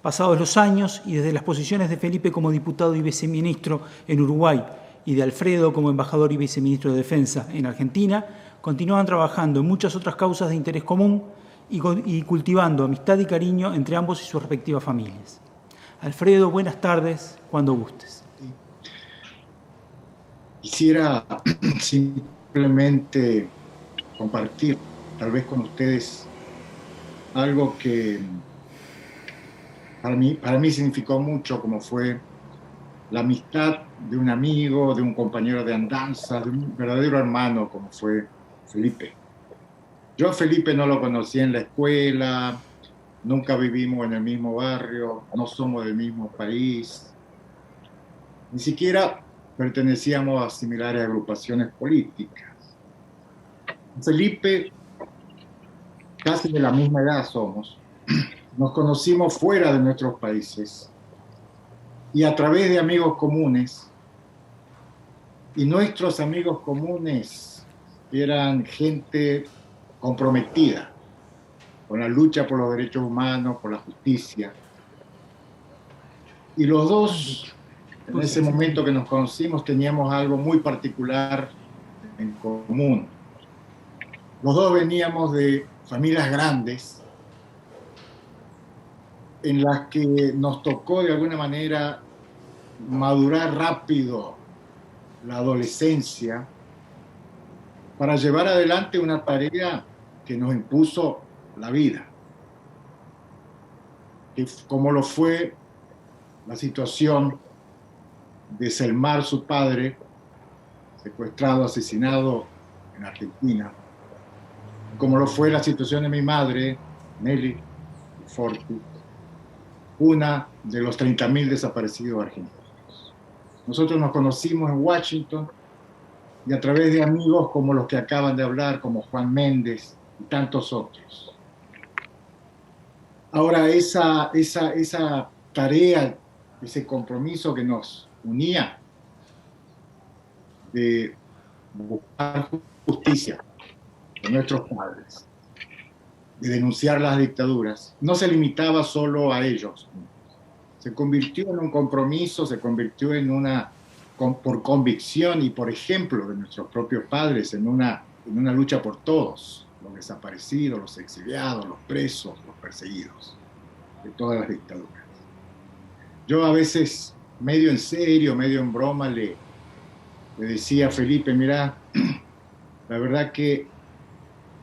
Pasados los años y desde las posiciones de Felipe como diputado y viceministro en Uruguay y de Alfredo como embajador y viceministro de Defensa en Argentina, continuaban trabajando en muchas otras causas de interés común y cultivando amistad y cariño entre ambos y sus respectivas familias. Alfredo, buenas tardes, cuando gustes. Quisiera simplemente compartir, tal vez con ustedes, algo que para mí significó mucho, como fue la amistad de un amigo, de un compañero de andanza, de un verdadero hermano, como fue Felipe. Yo a Felipe no lo conocí en la escuela, nunca vivimos en el mismo barrio, no somos del mismo país, ni siquiera pertenecíamos a similares agrupaciones políticas. Felipe, casi de la misma edad somos, nos conocimos fuera de nuestros países y a través de amigos comunes, y nuestros amigos comunes eran gente comprometida con la lucha por los derechos humanos, por la justicia. Y los dos, en ese momento que nos conocimos, teníamos algo muy particular en común. Los dos veníamos de familias grandes en las que nos tocó de alguna manera madurar rápido la adolescencia para llevar adelante una tarea que nos impuso la vida, como lo fue la situación de Selmar, su padre, secuestrado, asesinado en Argentina, como lo fue la situación de mi madre, Nelly Forti, una de los 30.000 desaparecidos argentinos. Nosotros nos conocimos en Washington y a través de amigos como los que acaban de hablar, como Juan Méndez y tantos otros. Ahora, esa tarea, ese compromiso que nos unía de buscar justicia de nuestros padres, de denunciar las dictaduras, no se limitaba solo a ellos. Se convirtió en un compromiso, se convirtió en por convicción y por ejemplo de nuestros propios padres, en una lucha por todos, los desaparecidos, los exiliados, los presos, los perseguidos, de todas las dictaduras. Yo a veces, medio en serio, medio en broma, le decía a Felipe, mira, la verdad que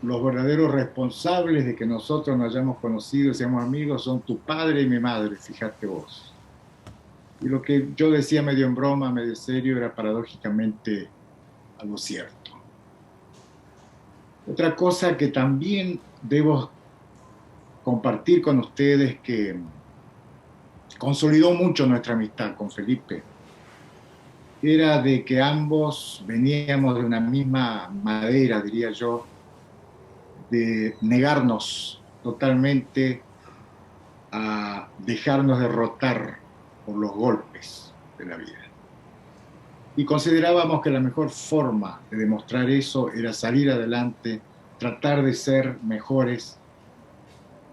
los verdaderos responsables de que nosotros nos hayamos conocido y seamos amigos son tu padre y mi madre, fíjate vos. Y lo que yo decía medio en broma, medio serio, era paradójicamente algo cierto. Otra cosa que también debo compartir con ustedes, que consolidó mucho nuestra amistad con Felipe, era de que ambos veníamos de una misma madera, diría yo, de negarnos totalmente a dejarnos derrotar por los golpes de la vida. Y considerábamos que la mejor forma de demostrar eso era salir adelante, tratar de ser mejores,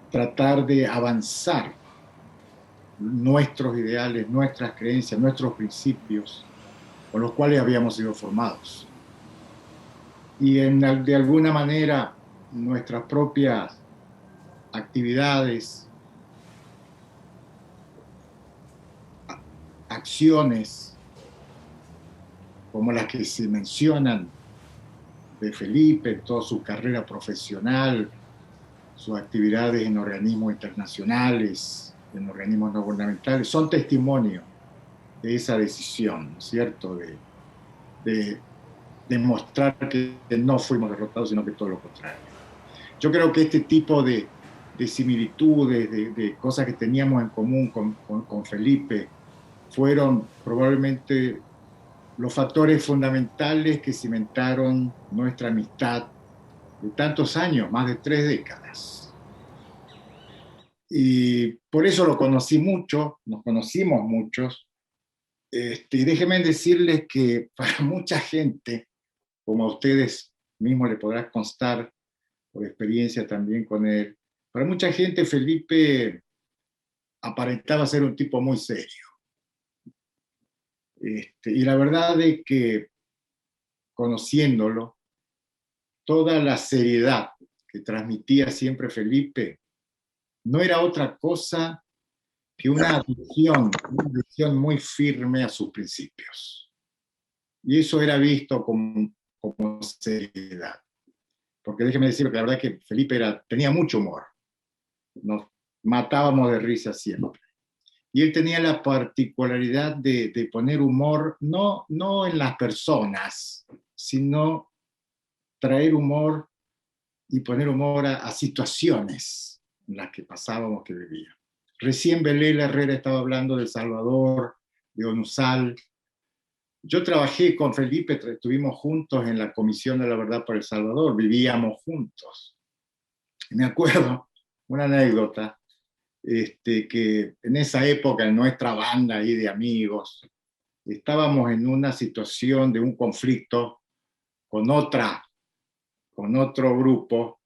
tratar de avanzar nuestros ideales, nuestras creencias, nuestros principios, con los cuales habíamos sido formados. Y de alguna manera nuestras propias actividades, acciones, como las que se mencionan de Felipe, toda su carrera profesional, sus actividades en organismos internacionales, en organismos no gubernamentales, son testimonio de esa decisión, ¿cierto? De demostrar que no fuimos derrotados, sino que todo lo contrario. Yo creo que este tipo de similitudes, de cosas que teníamos en común con Felipe, fueron probablemente los factores fundamentales que cimentaron nuestra amistad de tantos años, más de 3 décadas. Y por eso lo conocí mucho, nos conocimos muchos. Y déjenme decirles que para mucha gente, como a ustedes mismos le podrá constar por experiencia también con él, para mucha gente Felipe aparentaba ser un tipo muy serio. Y la verdad es que, conociéndolo, toda la seriedad que transmitía siempre Felipe no era otra cosa que una adhesión muy firme a sus principios. Y eso era visto como seriedad. Porque déjeme decir que la verdad es que Felipe tenía mucho humor. Nos matábamos de risa siempre. Y él tenía la particularidad de poner humor no en las personas, sino traer humor y poner humor a situaciones en las que pasábamos, que vivíamos. Recién Belela Herrera estaba hablando de El Salvador, de Onusal. Yo trabajé con Felipe, estuvimos juntos en la Comisión de la Verdad para El Salvador, vivíamos juntos. Y me acuerdo, una anécdota, que en esa época, en nuestra banda ahí de amigos, estábamos en una situación de un conflicto con otro grupo,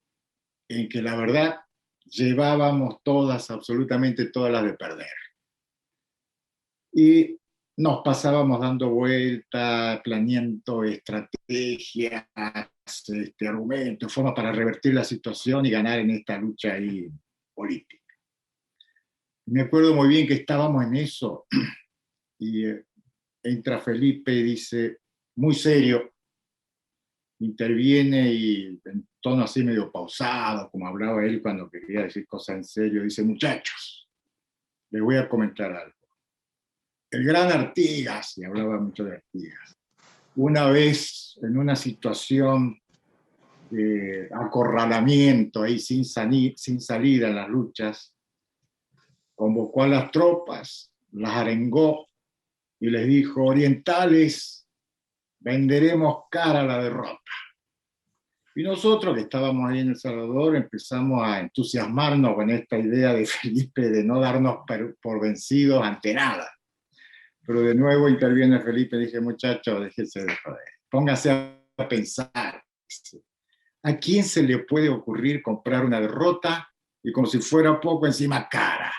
en que la verdad llevábamos absolutamente todas las de perder. Y nos pasábamos dando vueltas, planeando estrategias, argumentos, formas para revertir la situación y ganar en esta lucha ahí política. Me acuerdo muy bien que estábamos en eso y entra Felipe y dice, muy serio, interviene y en tono así medio pausado, como hablaba él cuando quería decir cosas en serio, dice, muchachos, les voy a comentar algo. El gran Artigas, y hablaba mucho de Artigas, una vez en una situación de acorralamiento ahí sin salida en las luchas, convocó a las tropas, las arengó y les dijo: orientales, venderemos cara a la derrota. Y nosotros, que estábamos ahí en El Salvador, empezamos a entusiasmarnos con esta idea de Felipe de no darnos por vencidos ante nada. Pero de nuevo interviene Felipe y dije: muchachos, déjense de joder, pónganse a pensar. ¿A quién se le puede ocurrir comprar una derrota y como si fuera poco encima cara?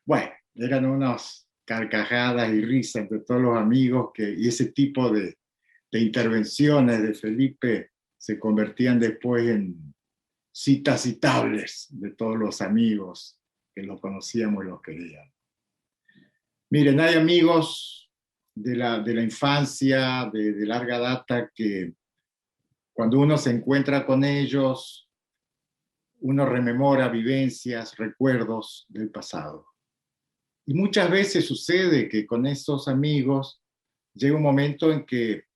Bueno, eran unas carcajadas y risas entre todos los amigos y ese tipo de intervenciones de Felipe se convertían después en citas citables de todos los amigos que lo conocíamos y lo querían. Miren, hay amigos de la infancia, de larga data, que cuando uno se encuentra con ellos, uno rememora vivencias, recuerdos del pasado. Y muchas veces sucede que con esos amigos llega un momento en que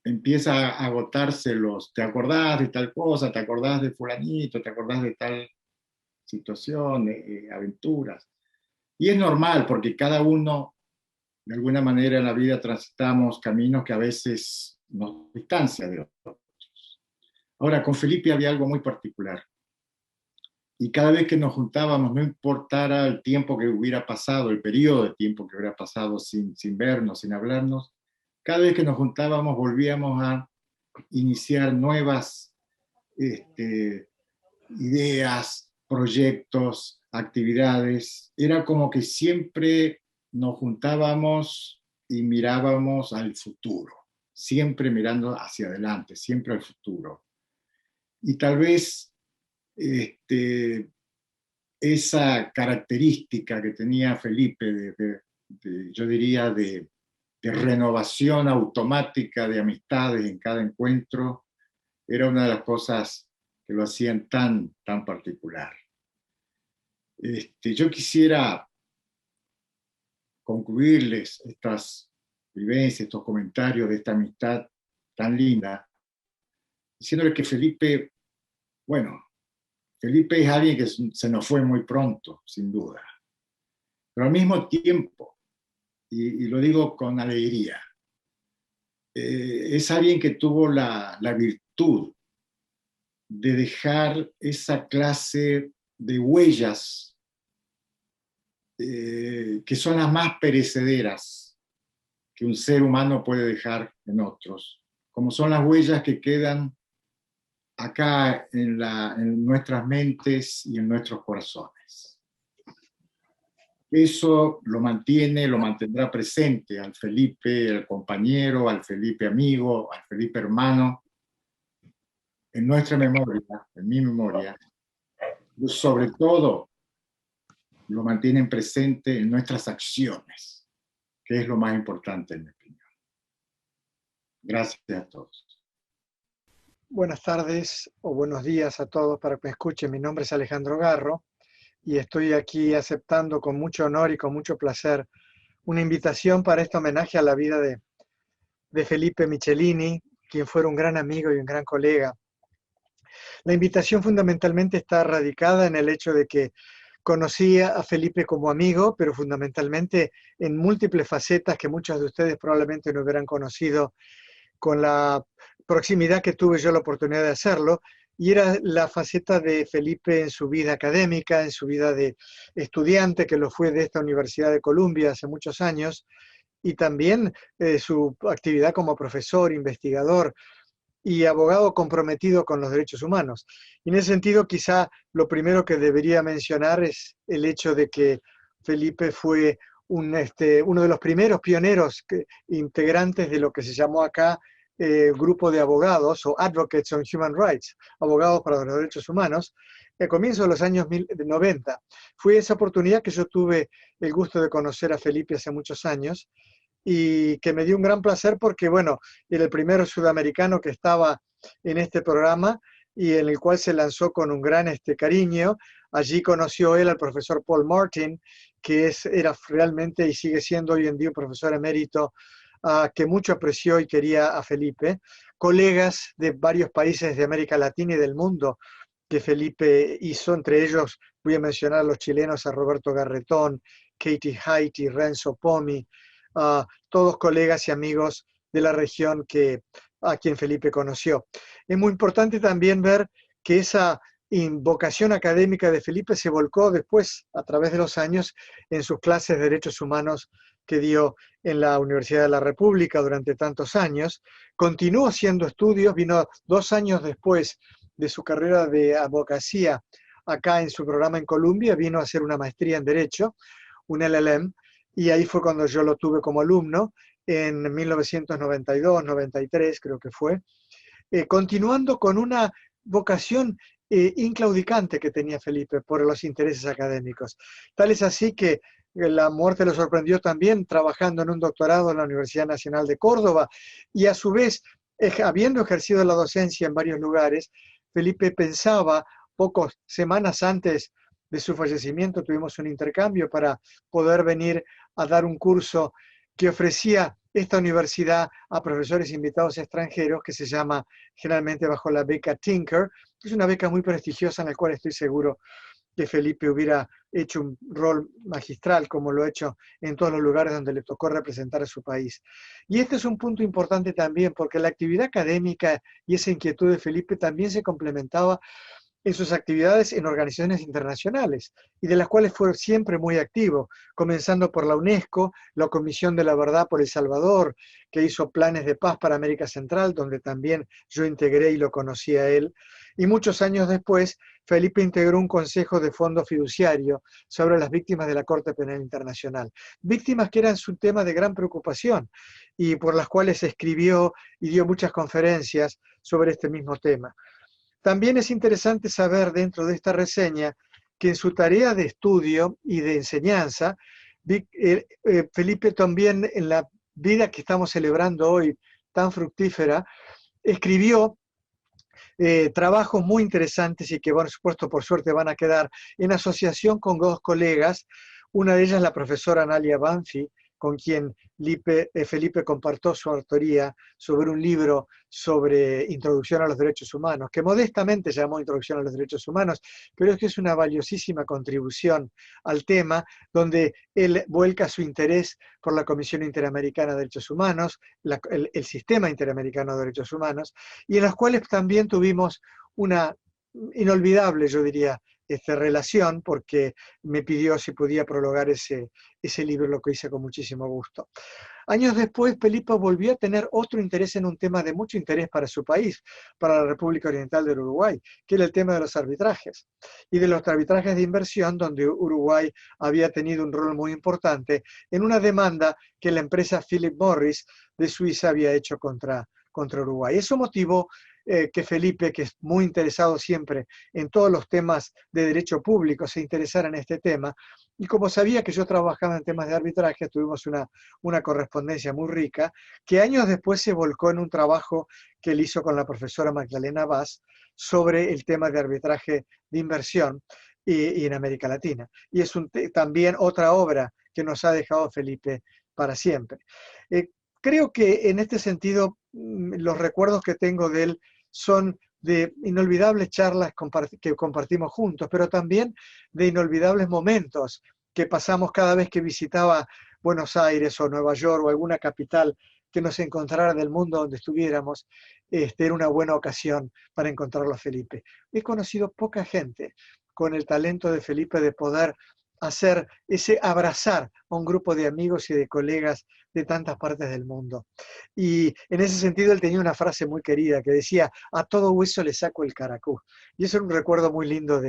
empieza a agotarse ¿te acordás de tal cosa? ¿Te acordás de fulanito? ¿Te acordás de tal situación, aventuras? Y es normal, porque cada uno, de alguna manera en la vida, transitamos caminos que a veces nos distancian de otros. Ahora, con Felipe había algo muy particular. Y cada vez que nos juntábamos, no importara el tiempo que hubiera pasado, el periodo de tiempo que hubiera pasado sin vernos, sin hablarnos, cada vez que nos juntábamos volvíamos a iniciar nuevas ideas, proyectos, actividades. Era como que siempre nos juntábamos y mirábamos al futuro, siempre mirando hacia adelante, siempre al futuro. Y tal vez esa característica que tenía Felipe yo diría de renovación automática de amistades en cada encuentro, era una de las cosas que lo hacían tan particular. Yo quisiera concluirles estas vivencias, estos comentarios de esta amistad tan linda, diciéndole que Felipe es alguien que se nos fue muy pronto, sin duda, pero al mismo tiempo, y lo digo con alegría, es alguien que tuvo la virtud de dejar esa clase de huellas que son las más perecederas que un ser humano puede dejar en otros, como son las huellas que quedan acá en nuestras mentes y en nuestros corazones. Eso lo mantendrá presente al Felipe, el compañero, al Felipe amigo, al Felipe hermano, en nuestra memoria, en mi memoria. Pero sobre todo, lo mantienen presente en nuestras acciones, que es lo más importante en mi opinión. Gracias a todos. Buenas tardes o buenos días a todos para que me escuchen. Mi nombre es Alejandro Garro y estoy aquí aceptando con mucho honor y con mucho placer una invitación para este homenaje a la vida de Felipe Michelini, quien fue un gran amigo y un gran colega. La invitación fundamentalmente está radicada en el hecho de que conocí a Felipe como amigo, pero fundamentalmente en múltiples facetas que muchos de ustedes probablemente no hubieran conocido con la proximidad que tuve yo la oportunidad de hacerlo, y era la faceta de Felipe en su vida académica, en su vida de estudiante, que lo fue de esta Universidad de Columbia hace muchos años, y también su actividad como profesor, investigador y abogado comprometido con los derechos humanos. Y en ese sentido, quizá lo primero que debería mencionar es el hecho de que Felipe fue uno de los primeros pioneros integrantes de lo que se llamó acá grupo de abogados o Advocates on Human Rights, abogados para los derechos humanos, a comienzos de los años 90. Fue esa oportunidad que yo tuve el gusto de conocer a Felipe hace muchos años y que me dio un gran placer porque, bueno, era el primer sudamericano que estaba en este programa y en el cual se lanzó con un gran cariño. Allí conoció él al profesor Paul Martin, que era realmente y sigue siendo hoy en día un profesor emérito que mucho apreció y quería a Felipe, colegas de varios países de América Latina y del mundo que Felipe hizo, entre ellos voy a mencionar a los chilenos, a Roberto Garretón, Katie Haiti, Renzo Pomi, todos colegas y amigos de la región a quien Felipe conoció. Es muy importante también ver que esa vocación académica de Felipe se volcó después, a través de los años, en sus clases de derechos humanos que dio en la Universidad de la República durante tantos años. Continuó haciendo estudios, vino 2 años después de su carrera de abogacía acá en su programa en Columbia, vino a hacer una maestría en Derecho, un LLM, y ahí fue cuando yo lo tuve como alumno, en 1992, 93 creo que fue, continuando con una vocación inclaudicante que tenía Felipe por los intereses académicos. Tal es así que la muerte lo sorprendió también trabajando en un doctorado en la Universidad Nacional de Córdoba y a su vez, habiendo ejercido la docencia en varios lugares, Felipe pensaba, pocas semanas antes de su fallecimiento, tuvimos un intercambio para poder venir a dar un curso que ofrecía esta universidad a profesores invitados extranjeros, que se llama generalmente bajo la beca Tinker, que es una beca muy prestigiosa en la cual estoy seguro que Felipe hubiera hecho un rol magistral, como lo ha hecho en todos los lugares donde le tocó representar a su país. Y este es un punto importante también, porque la actividad académica y esa inquietud de Felipe también se complementaba en sus actividades en organizaciones internacionales, y de las cuales fue siempre muy activo, comenzando por la UNESCO, la Comisión de la Verdad por El Salvador, que hizo planes de paz para América Central, donde también yo integré y lo conocí a él. Y muchos años después, Felipe integró un consejo de fondo fiduciario sobre las víctimas de la Corte Penal Internacional. Víctimas que eran su tema de gran preocupación y por las cuales escribió y dio muchas conferencias sobre este mismo tema. También es interesante saber dentro de esta reseña que en su tarea de estudio y de enseñanza, Felipe también en la vida que estamos celebrando hoy, tan fructífera, escribió trabajos muy interesantes y que, por supuesto, por suerte van a quedar en asociación con 2 colegas, una de ellas la profesora Analia Banfi, con quien Felipe compartió su autoría sobre un libro sobre introducción a los derechos humanos, que modestamente llamó Introducción a los Derechos Humanos, pero es que es una valiosísima contribución al tema, donde él vuelca su interés por la Comisión Interamericana de Derechos Humanos, el Sistema Interamericano de Derechos Humanos, y en las cuales también tuvimos una inolvidable, yo diría, relación, porque me pidió si podía prologar ese libro, lo que hice con muchísimo gusto. Años después, Felipe volvió a tener otro interés en un tema de mucho interés para su país, para la República Oriental del Uruguay, que era el tema de los arbitrajes, y de los arbitrajes de inversión, donde Uruguay había tenido un rol muy importante en una demanda que la empresa Philip Morris de Suiza había hecho contra Uruguay. Eso motivó que Felipe, que es muy interesado siempre en todos los temas de derecho público, se interesara en este tema. Y como sabía que yo trabajaba en temas de arbitraje, tuvimos una correspondencia muy rica, que años después se volcó en un trabajo que él hizo con la profesora Magdalena Vaz sobre el tema de arbitraje de inversión y en América Latina. Y es también otra obra que nos ha dejado Felipe para siempre. Creo que en este sentido, los recuerdos que tengo de él son de inolvidables charlas que compartimos juntos, pero también de inolvidables momentos que pasamos cada vez que visitaba Buenos Aires o Nueva York o alguna capital que nos encontrara del mundo donde estuviéramos. Era una buena ocasión para encontrarlo a Felipe. He conocido poca gente con el talento de Felipe de poder abrazar a un grupo de amigos y de colegas de tantas partes del mundo. Y en ese sentido él tenía una frase muy querida que decía: a todo hueso le saco el caracú. Y eso es un recuerdo muy lindo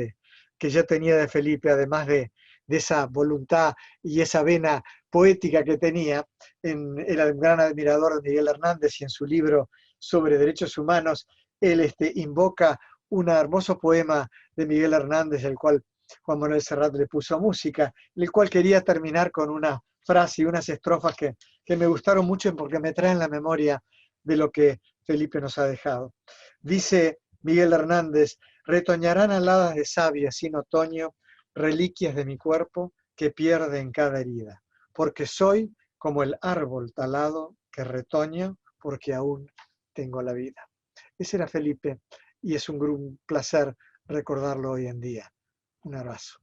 que yo tenía de Felipe, además de esa voluntad y esa vena poética que tenía. Era un gran admirador de Miguel Hernández, y en su libro sobre derechos humanos él invoca un hermoso poema de Miguel Hernández, el cual Juan Manuel Serrat le puso música, el cual quería terminar con una frase y unas estrofas que me gustaron mucho porque me traen la memoria de lo que Felipe nos ha dejado. Dice Miguel Hernández: retoñarán aladas de savia sin otoño, reliquias de mi cuerpo que pierde en cada herida, porque soy como el árbol talado que retoño porque aún tengo la vida. Ese era Felipe, y es un gran placer recordarlo hoy en día. Un abrazo.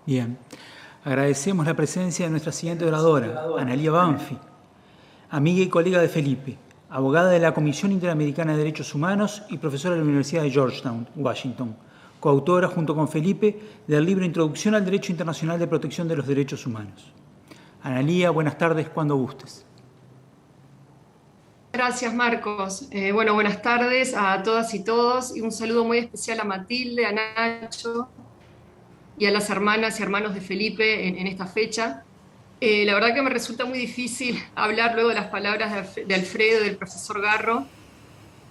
Bien. Agradecemos la presencia de nuestra siguiente oradora, Analía Banfi, amiga y colega de Felipe, abogada de la Comisión Interamericana de Derechos Humanos y profesora de la Universidad de Georgetown, Washington, coautora junto con Felipe del libro Introducción al Derecho Internacional de Protección de los Derechos Humanos. Analía, buenas tardes, cuando gustes. Gracias, Marcos. Bueno, buenas tardes a todas y todos, y un saludo muy especial a Matilde, a Nacho y a las hermanas y hermanos de Felipe en esta fecha. La verdad que me resulta muy difícil hablar luego de las palabras de Alfredo y del profesor Garro,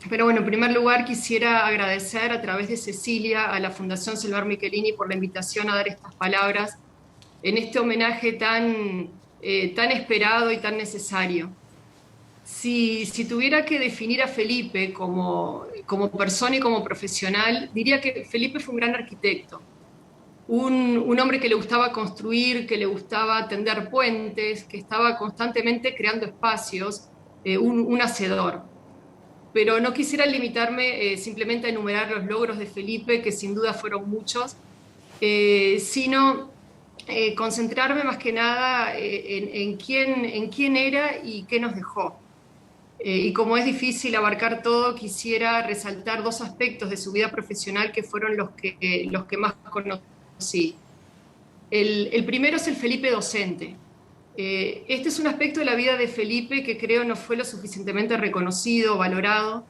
pero bueno, en primer lugar quisiera agradecer a través de Cecilia a la Fundación Selvar Michelini por la invitación a dar estas palabras en este homenaje tan esperado y tan necesario. Si tuviera que definir a Felipe como persona y como profesional, diría que Felipe fue un gran arquitecto. Un hombre que le gustaba construir, que le gustaba tender puentes, que estaba constantemente creando espacios, un hacedor. Pero no quisiera limitarme simplemente a enumerar los logros de Felipe, que sin duda fueron muchos, sino concentrarme más que nada en quién era y qué nos dejó. Y como es difícil abarcar todo, quisiera resaltar dos aspectos de su vida profesional que fueron los que más conocí. El primero es el Felipe docente. Este es un aspecto de la vida de Felipe que creo no fue lo suficientemente reconocido, valorado,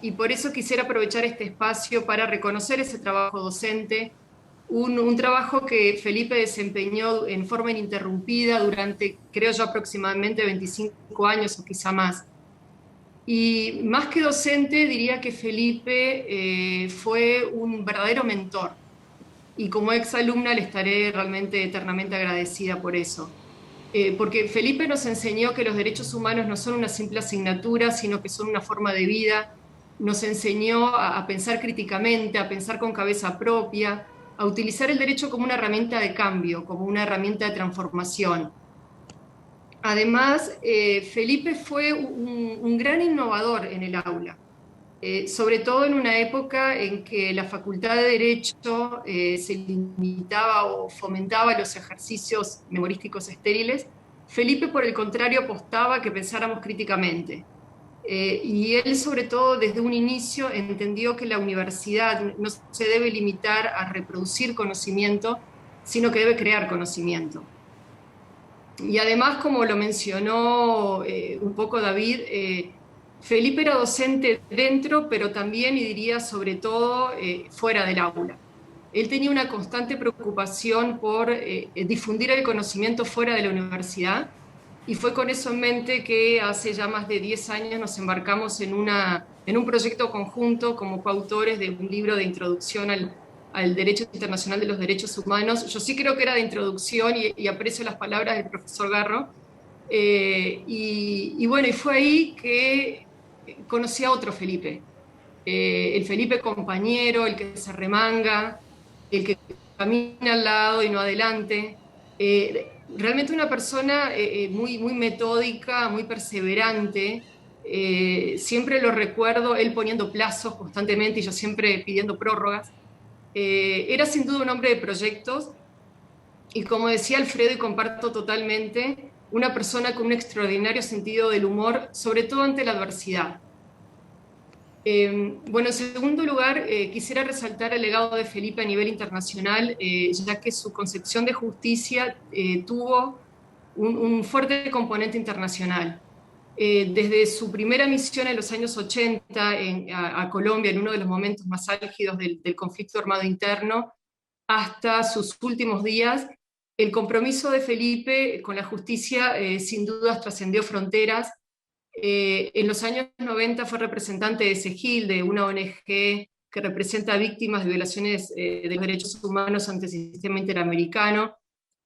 y por eso quisiera aprovechar este espacio para reconocer ese trabajo docente, un trabajo que Felipe desempeñó en forma ininterrumpida durante, creo yo, aproximadamente 25 años o quizá más. Y más que docente, diría que Felipe fue un verdadero mentor. Y como exalumna le estaré realmente eternamente agradecida por eso. Porque Felipe nos enseñó que los derechos humanos no son una simple asignatura, sino que son una forma de vida. Nos enseñó a pensar críticamente, a pensar con cabeza propia, a utilizar el derecho como una herramienta de cambio, como una herramienta de transformación. Además, Felipe fue un gran innovador en el aula, sobre todo en una época en que la Facultad de Derecho se limitaba o fomentaba los ejercicios memorísticos estériles. Felipe, por el contrario, apostaba que pensáramos críticamente. Y él, sobre todo, desde un inicio entendió que la universidad no se debe limitar a reproducir conocimiento, sino que debe crear conocimiento. Y además, como lo mencionó un poco David, Felipe era docente dentro, pero también, y diría sobre todo, fuera del aula. Él tenía una constante preocupación por difundir el conocimiento fuera de la universidad, y fue con eso en mente que hace ya más de 10 años nos embarcamos en un proyecto conjunto como coautores de un libro de introducción al Derecho Internacional de los Derechos Humanos. Yo sí creo que era de introducción y aprecio las palabras del profesor Garro. Y bueno, y fue ahí que conocí a otro Felipe, el Felipe compañero, el que se remanga, el que camina al lado y no adelante. Realmente una persona muy metódica, muy perseverante. Siempre lo recuerdo, él poniendo plazos constantemente y yo siempre pidiendo prórrogas. Era sin duda un hombre de proyectos y, como decía Alfredo, y comparto totalmente, una persona con un extraordinario sentido del humor, sobre todo ante la adversidad. Bueno, en segundo lugar, quisiera resaltar el legado de Felipe a nivel internacional, ya que su concepción de justicia tuvo un fuerte componente internacional. Desde su primera misión en los años 80 a Colombia, en uno de los momentos más álgidos del conflicto armado interno, hasta sus últimos días, el compromiso de Felipe con la justicia sin dudas trascendió fronteras. En los años 90 fue representante de SEGIL, de una ONG que representa a víctimas de violaciones de los derechos humanos ante el sistema interamericano.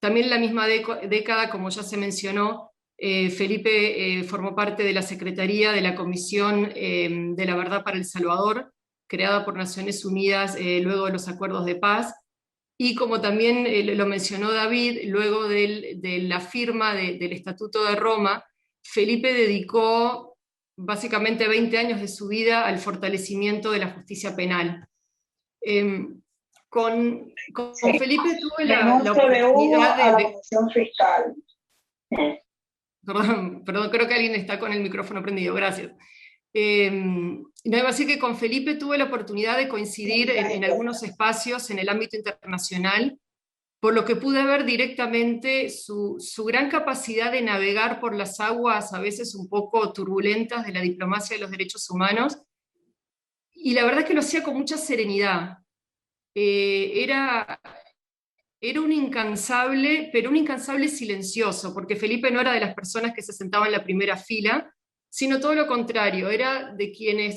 También en la misma década, como ya se mencionó, Felipe formó parte de la Secretaría de la Comisión de la Verdad para El Salvador, creada por Naciones Unidas luego de los acuerdos de paz. Y como también lo mencionó David, luego de la firma del Estatuto de Roma, Felipe dedicó básicamente 20 años de su vida al fortalecimiento de la justicia penal. Con Felipe tuve la Denuncio de Hugo oportunidad a la Comisión Fiscal. Perdón, creo que alguien está con el micrófono prendido, gracias. No, iba a decir que con Felipe tuve la oportunidad de coincidir en algunos espacios en el ámbito internacional, por lo que pude ver directamente su gran capacidad de navegar por las aguas a veces un poco turbulentas de la diplomacia de los derechos humanos, y la verdad es que lo hacía con mucha serenidad. Era un incansable, pero un incansable silencioso, porque Felipe no era de las personas que se sentaban en la primera fila, sino todo lo contrario, era quien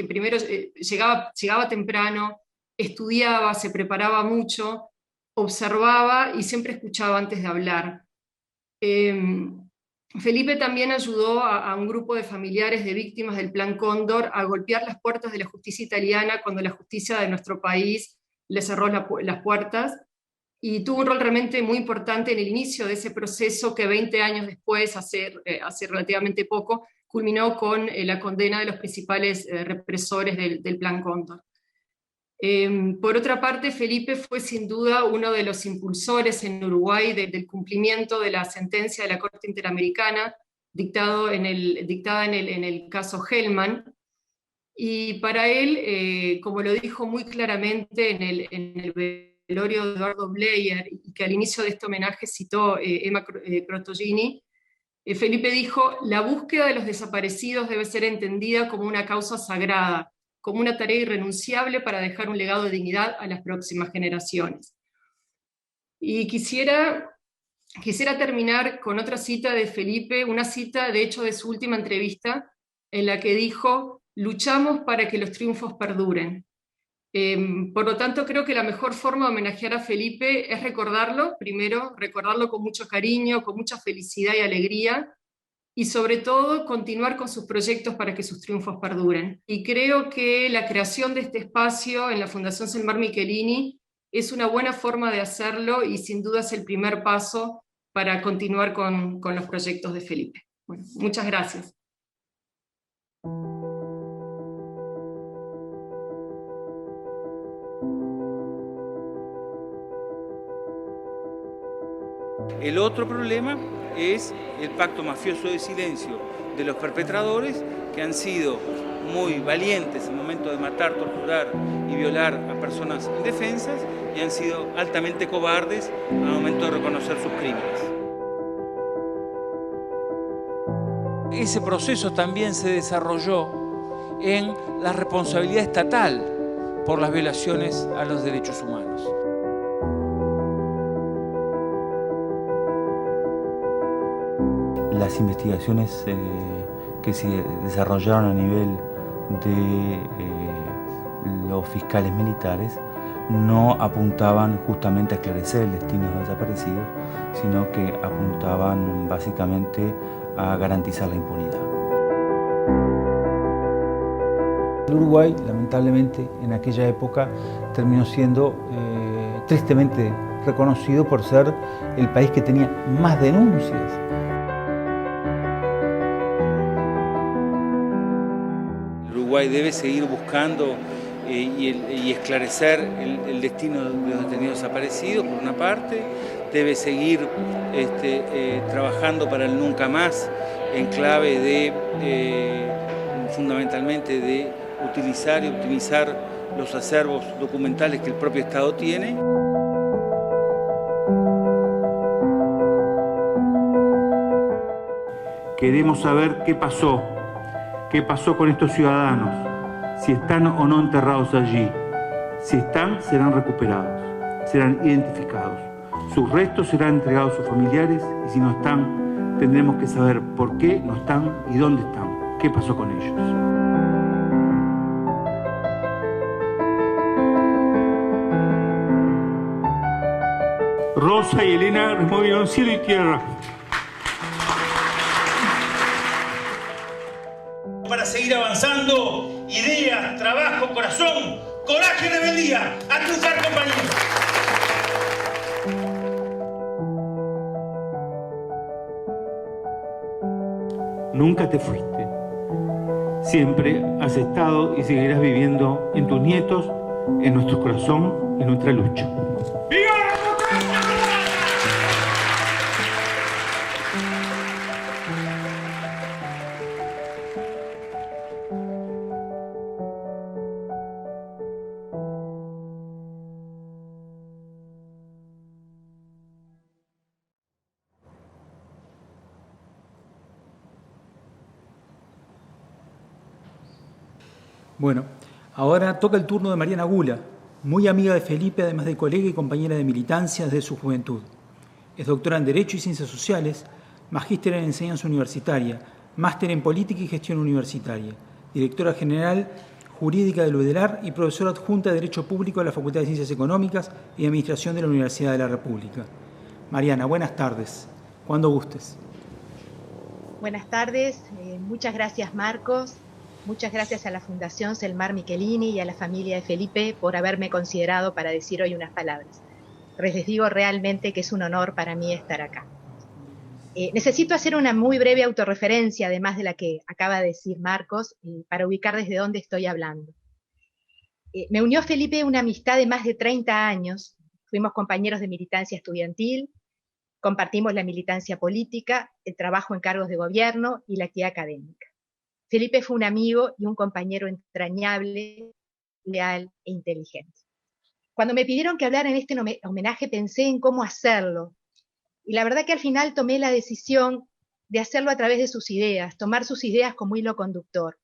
primero llegaba temprano, estudiaba, se preparaba mucho, observaba y siempre escuchaba antes de hablar. Felipe también ayudó a un grupo de familiares de víctimas del Plan Cóndor a golpear las puertas de la justicia italiana cuando la justicia de nuestro país le cerró las puertas, y tuvo un rol realmente muy importante en el inicio de ese proceso que 20 años después, hace relativamente poco, culminó con la condena de los principales represores del Plan Cóndor. Por otra parte, Felipe fue sin duda uno de los impulsores en Uruguay del cumplimiento de la sentencia de la Corte Interamericana dictada en el caso Hellman, y para él, como lo dijo muy claramente en el velorio de Eduardo Bleyer, y que al inicio de este homenaje citó Emma Crotogini, Felipe dijo: la búsqueda de los desaparecidos debe ser entendida como una causa sagrada, como una tarea irrenunciable para dejar un legado de dignidad a las próximas generaciones. Y quisiera terminar con otra cita de Felipe, una cita de hecho de su última entrevista, en la que dijo: luchamos para que los triunfos perduren. Por lo tanto, creo que la mejor forma de homenajear a Felipe es recordarlo, primero, recordarlo con mucho cariño, con mucha felicidad y alegría, y sobre todo continuar con sus proyectos para que sus triunfos perduren. Y creo que la creación de este espacio en la Fundación Selmar Michelini es una buena forma de hacerlo, y sin duda es el primer paso para continuar con los proyectos de Felipe. Bueno, muchas gracias. El otro problema es el pacto mafioso de silencio de los perpetradores, que han sido muy valientes en el momento de matar, torturar y violar a personas indefensas, y han sido altamente cobardes al momento de reconocer sus crímenes. Ese proceso también se desarrolló en la responsabilidad estatal por las violaciones a los derechos humanos. Las investigaciones que se desarrollaron a nivel de los fiscales militares no apuntaban justamente a esclarecer el destino de los desaparecidos, sino que apuntaban básicamente a garantizar la impunidad. El Uruguay, lamentablemente, en aquella época terminó siendo tristemente reconocido por ser el país que tenía más denuncias. Uruguay debe seguir buscando y esclarecer el destino de los detenidos desaparecidos, por una parte. Debe seguir trabajando para el nunca más, en clave de, fundamentalmente, de utilizar y optimizar los acervos documentales que el propio Estado tiene. Queremos saber qué pasó con estos ciudadanos, si están o no enterrados allí. Si están, serán recuperados, serán identificados. Sus restos serán entregados a sus familiares, y si no están, tendremos que saber por qué no están y dónde están, qué pasó con ellos. Rosa y Elena removieron cielo y tierra para seguir avanzando. Ideas, trabajo, corazón, coraje y rebeldía. A triunfar, compañeros. Nunca te fuiste. Siempre has estado y seguirás viviendo en tus nietos en nuestro corazón, en nuestra lucha. ¡Viva la democracia! Bueno, ahora toca el turno de Mariana Gula, muy amiga de Felipe, además de colega y compañera de militancia desde su juventud. Es doctora en Derecho y Ciencias Sociales, magíster en Enseñanza Universitaria, máster en Política y Gestión Universitaria, directora general jurídica del UDELAR y profesora adjunta de Derecho Público de la Facultad de Ciencias Económicas y Administración de la Universidad de la República. Mariana, buenas tardes. Cuando gustes. Buenas tardes. Muchas gracias, Marcos. Muchas gracias a la Fundación Selmar Michelini y a la familia de Felipe por haberme considerado para decir hoy unas palabras. Les digo realmente que es un honor para mí estar acá. Necesito hacer una muy breve autorreferencia, además de la que acaba de decir Marcos, para ubicar desde dónde estoy hablando. Me unió Felipe una amistad de más de 30 años. Fuimos compañeros de militancia estudiantil, compartimos la militancia política, el trabajo en cargos de gobierno y la actividad académica. Felipe fue un amigo y un compañero entrañable, leal e inteligente. Cuando me pidieron que hablara en este homenaje pensé en cómo hacerlo, y la verdad que al final tomé la decisión de hacerlo a través de sus ideas, tomar sus ideas como hilo conductor,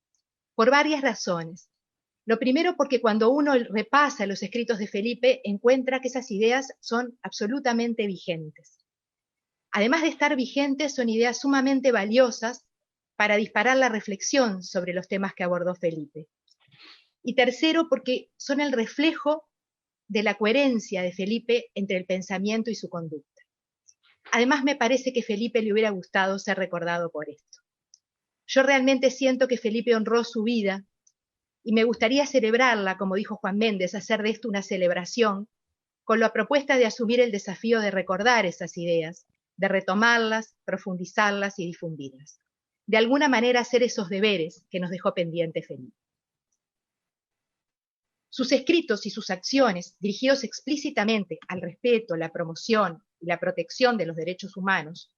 por varias razones. Lo primero, porque cuando uno repasa los escritos de Felipe, encuentra que esas ideas son absolutamente vigentes. Además de estar vigentes, son ideas sumamente valiosas para disparar la reflexión sobre los temas que abordó Felipe. Y tercero, porque son el reflejo de la coherencia de Felipe entre el pensamiento y su conducta. Además, me parece que a Felipe le hubiera gustado ser recordado por esto. Yo realmente siento que Felipe honró su vida y me gustaría celebrarla, como dijo Juan Méndez, hacer de esto una celebración, con la propuesta de asumir el desafío de recordar esas ideas, de retomarlas, profundizarlas y difundirlas. De alguna manera hacer esos deberes que nos dejó pendiente Felipe. Sus escritos y sus acciones, dirigidos explícitamente al respeto, la promoción y la protección de los derechos humanos,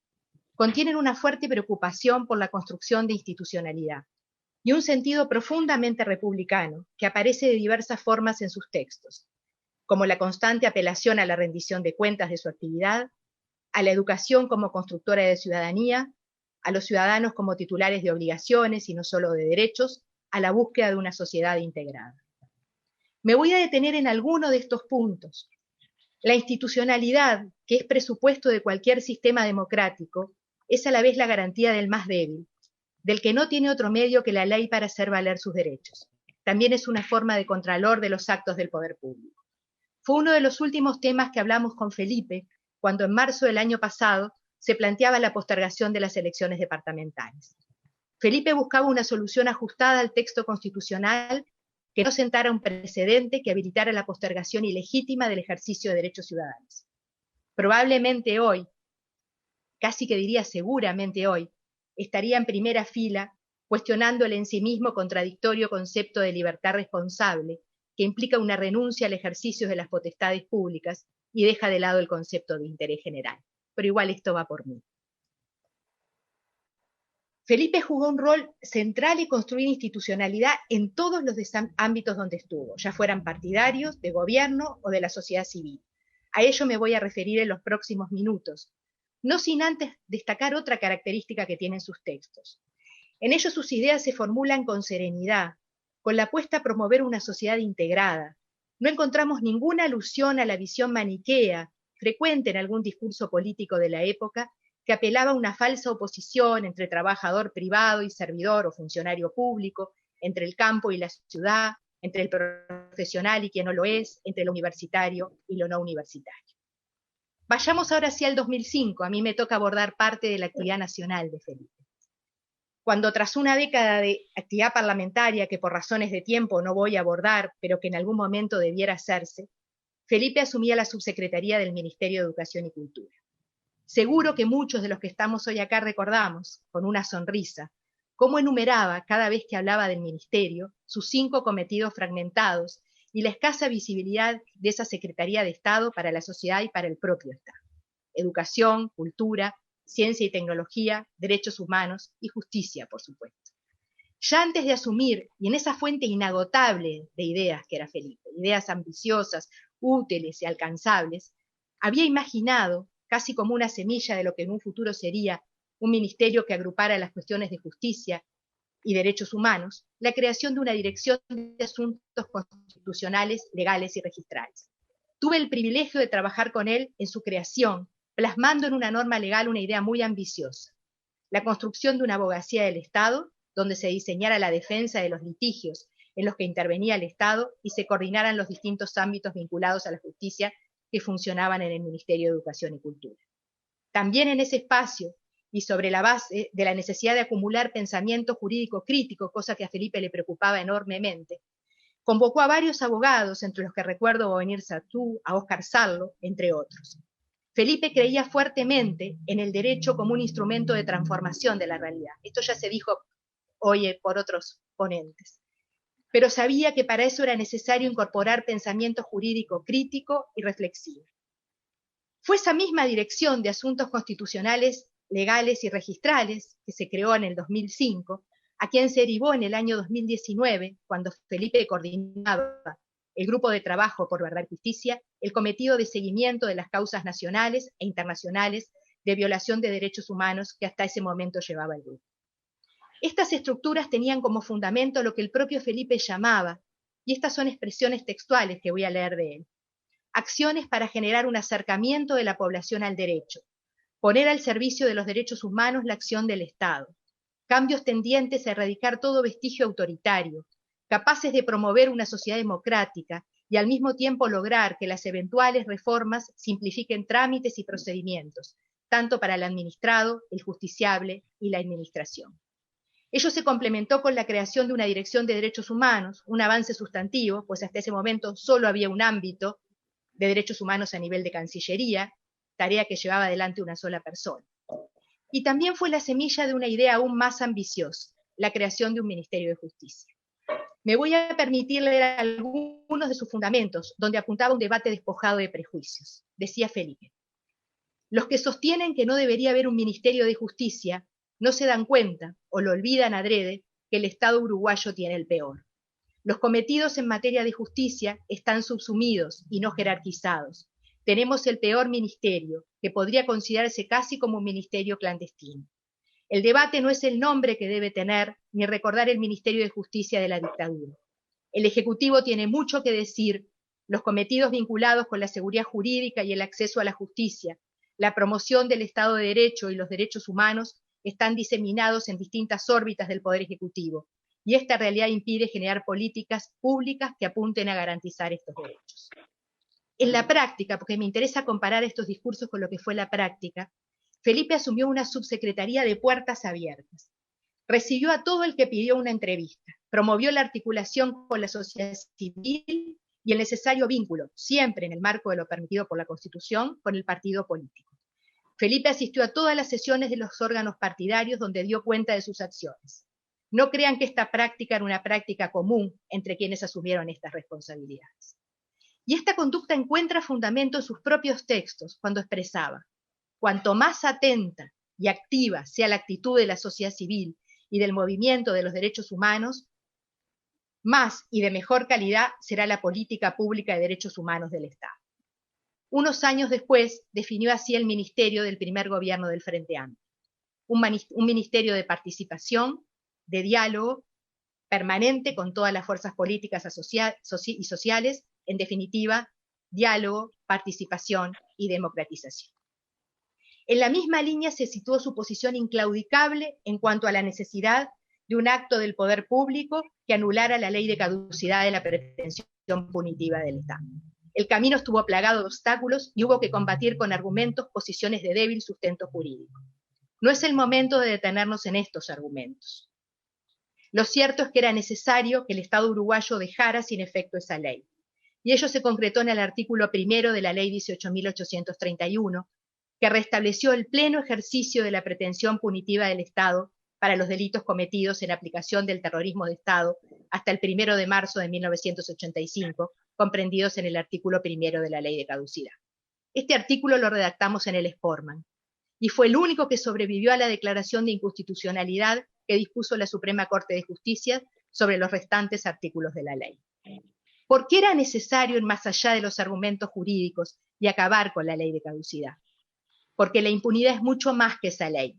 contienen una fuerte preocupación por la construcción de institucionalidad y un sentido profundamente republicano que aparece de diversas formas en sus textos, como la constante apelación a la rendición de cuentas de su actividad, a la educación como constructora de ciudadanía, a los ciudadanos como titulares de obligaciones y no solo de derechos, a la búsqueda de una sociedad integrada. Me voy a detener en alguno de estos puntos. La institucionalidad, que es presupuesto de cualquier sistema democrático, es a la vez la garantía del más débil, del que no tiene otro medio que la ley para hacer valer sus derechos. También es una forma de contralor de los actos del poder público. Fue uno de los últimos temas que hablamos con Felipe cuando en marzo del año pasado se planteaba la postergación de las elecciones departamentales. Felipe buscaba una solución ajustada al texto constitucional que no sentara un precedente que habilitara la postergación ilegítima del ejercicio de derechos ciudadanos. Probablemente hoy, casi que diría seguramente hoy, estaría en primera fila cuestionando el en sí mismo contradictorio concepto de libertad responsable que implica una renuncia al ejercicio de las potestades públicas y deja de lado el concepto de interés general. Pero igual esto va por mí. Felipe jugó un rol central en construir institucionalidad en todos los ámbitos donde estuvo, ya fueran partidarios, de gobierno o de la sociedad civil. A ello me voy a referir en los próximos minutos, no sin antes destacar otra característica que tienen sus textos. En ellos sus ideas se formulan con serenidad, con la apuesta a promover una sociedad integrada. No encontramos ninguna alusión a la visión maniquea, frecuente en algún discurso político de la época, que apelaba a una falsa oposición entre trabajador privado y servidor o funcionario público, entre el campo y la ciudad, entre el profesional y quien no lo es, entre lo universitario y lo no universitario. Vayamos ahora hacia el 2005, a mí me toca abordar parte de la actividad nacional de Felipe. Cuando tras una década de actividad parlamentaria, que por razones de tiempo no voy a abordar, pero que en algún momento debiera hacerse, Felipe asumía la subsecretaría del Ministerio de Educación y Cultura. Seguro que muchos de los que estamos hoy acá recordamos, con una sonrisa, cómo enumeraba cada vez que hablaba del ministerio sus 5 cometidos fragmentados y la escasa visibilidad de esa Secretaría de Estado para la sociedad y para el propio Estado. Educación, cultura, ciencia y tecnología, derechos humanos y justicia, por supuesto. Ya antes de asumir, y en esa fuente inagotable de ideas que era Felipe, ideas ambiciosas, útiles y alcanzables, había imaginado, casi como una semilla de lo que en un futuro sería un ministerio que agrupara las cuestiones de justicia y derechos humanos, la creación de una dirección de asuntos constitucionales, legales y registrales. Tuve el privilegio de trabajar con él en su creación, plasmando en una norma legal una idea muy ambiciosa: la construcción de una abogacía del Estado, donde se diseñara la defensa de los litigios en los que intervenía el Estado y se coordinaran los distintos ámbitos vinculados a la justicia que funcionaban en el Ministerio de Educación y Cultura. También en ese espacio, y sobre la base de la necesidad de acumular pensamiento jurídico crítico, cosa que a Felipe le preocupaba enormemente, convocó a varios abogados, entre los que recuerdo a Bovenir Sartú, a Óscar Sallo, entre otros. Felipe creía fuertemente en el derecho como un instrumento de transformación de la realidad. Esto ya se dijo hoy por otros ponentes. Pero sabía que para eso era necesario incorporar pensamiento jurídico crítico y reflexivo. Fue esa misma Dirección de Asuntos Constitucionales, Legales y Registrales, que se creó en el 2005, a quien se derivó en el año 2019, cuando Felipe coordinaba el Grupo de Trabajo por Verdad y Justicia, el cometido de seguimiento de las causas nacionales e internacionales de violación de derechos humanos que hasta ese momento llevaba el grupo. Estas estructuras tenían como fundamento lo que el propio Felipe llamaba, y estas son expresiones textuales que voy a leer de él: acciones para generar un acercamiento de la población al derecho, poner al servicio de los derechos humanos la acción del Estado, cambios tendientes a erradicar todo vestigio autoritario, capaces de promover una sociedad democrática y al mismo tiempo lograr que las eventuales reformas simplifiquen trámites y procedimientos, tanto para el administrado, el justiciable y la administración. Ello se complementó con la creación de una Dirección de Derechos Humanos, un avance sustantivo, pues hasta ese momento solo había un ámbito de derechos humanos a nivel de Cancillería, tarea que llevaba adelante una sola persona. Y también fue la semilla de una idea aún más ambiciosa, la creación de un Ministerio de Justicia. Me voy a permitir leer algunos de sus fundamentos, donde apuntaba un debate despojado de prejuicios. Decía Felipe: los que sostienen que no debería haber un Ministerio de Justicia no se dan cuenta, o lo olvidan adrede, que el Estado uruguayo tiene el peor. Los cometidos en materia de justicia están subsumidos y no jerarquizados. Tenemos el peor ministerio, que podría considerarse casi como un ministerio clandestino. El debate no es el nombre que debe tener, ni recordar el Ministerio de Justicia de la dictadura. El Ejecutivo tiene mucho que decir. Los cometidos vinculados con la seguridad jurídica y el acceso a la justicia, la promoción del Estado de Derecho y los derechos humanos están diseminados en distintas órbitas del Poder Ejecutivo, y esta realidad impide generar políticas públicas que apunten a garantizar estos derechos. En la práctica, porque me interesa comparar estos discursos con lo que fue la práctica, Felipe asumió una subsecretaría de puertas abiertas. Recibió a todo el que pidió una entrevista, promovió la articulación con la sociedad civil y el necesario vínculo, siempre en el marco de lo permitido por la Constitución, con el partido político. Felipe asistió a todas las sesiones de los órganos partidarios donde dio cuenta de sus acciones. No crean que esta práctica era una práctica común entre quienes asumieron estas responsabilidades. Y esta conducta encuentra fundamento en sus propios textos cuando expresaba: cuanto más atenta y activa sea la actitud de la sociedad civil y del movimiento de los derechos humanos, más y de mejor calidad será la política pública de derechos humanos del Estado. Unos años después definió así el ministerio del primer gobierno del Frente Amplio, un ministerio de participación, de diálogo permanente con todas las fuerzas políticas y sociales, en definitiva, diálogo, participación y democratización. En la misma línea se situó su posición inclaudicable en cuanto a la necesidad de un acto del poder público que anulara la ley de caducidad de la pretensión punitiva del Estado. El camino estuvo plagado de obstáculos y hubo que combatir con argumentos posiciones de débil sustento jurídico. No es el momento de detenernos en estos argumentos. Lo cierto es que era necesario que el Estado uruguayo dejara sin efecto esa ley, y ello se concretó en el artículo 1 de la Ley 18.831, que restableció el pleno ejercicio de la pretensión punitiva del Estado para los delitos cometidos en aplicación del terrorismo de Estado hasta el 1 de marzo de 1985, comprendidos en el artículo 1 de la Ley de Caducidad. Este artículo lo redactamos en el Sportman y fue el único que sobrevivió a la declaración de inconstitucionalidad que dispuso la Suprema Corte de Justicia sobre los restantes artículos de la ley. ¿Por qué era necesario ir más allá de los argumentos jurídicos y acabar con la ley de caducidad? Porque la impunidad es mucho más que esa ley,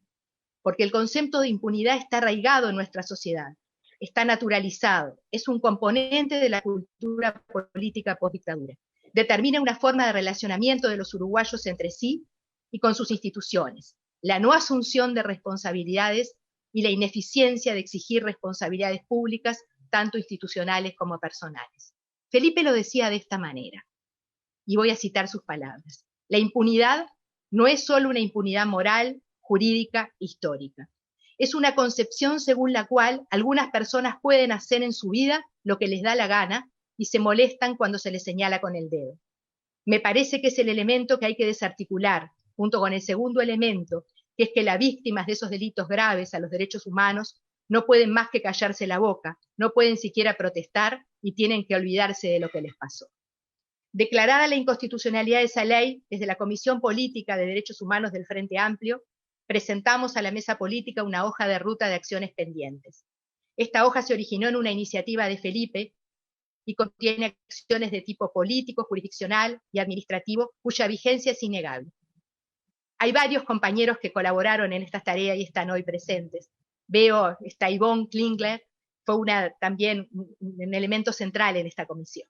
porque el concepto de impunidad está arraigado en nuestra sociedad, está naturalizado, es un componente de la cultura política postdictadura, determina una forma de relacionamiento de los uruguayos entre sí y con sus instituciones, la no asunción de responsabilidades y la ineficiencia de exigir responsabilidades públicas, tanto institucionales como personales. Felipe lo decía de esta manera, y voy a citar sus palabras: la impunidad no es solo una impunidad moral, jurídica, histórica. Es una concepción según la cual algunas personas pueden hacer en su vida lo que les da la gana y se molestan cuando se les señala con el dedo. Me parece que es el elemento que hay que desarticular, junto con el segundo elemento, que es que las víctimas de esos delitos graves a los derechos humanos no pueden más que callarse la boca, no pueden siquiera protestar y tienen que olvidarse de lo que les pasó. Declarada la inconstitucionalidad de esa ley, desde la Comisión Política de Derechos Humanos del Frente Amplio, presentamos a la mesa política una hoja de ruta de acciones pendientes. Esta hoja se originó en una iniciativa de Felipe y contiene acciones de tipo político, jurisdiccional y administrativo, cuya vigencia es innegable. Hay varios compañeros que colaboraron en estas tareas y están hoy presentes. Veo, está Ivonne Klingler, fue también un elemento central en esta comisión.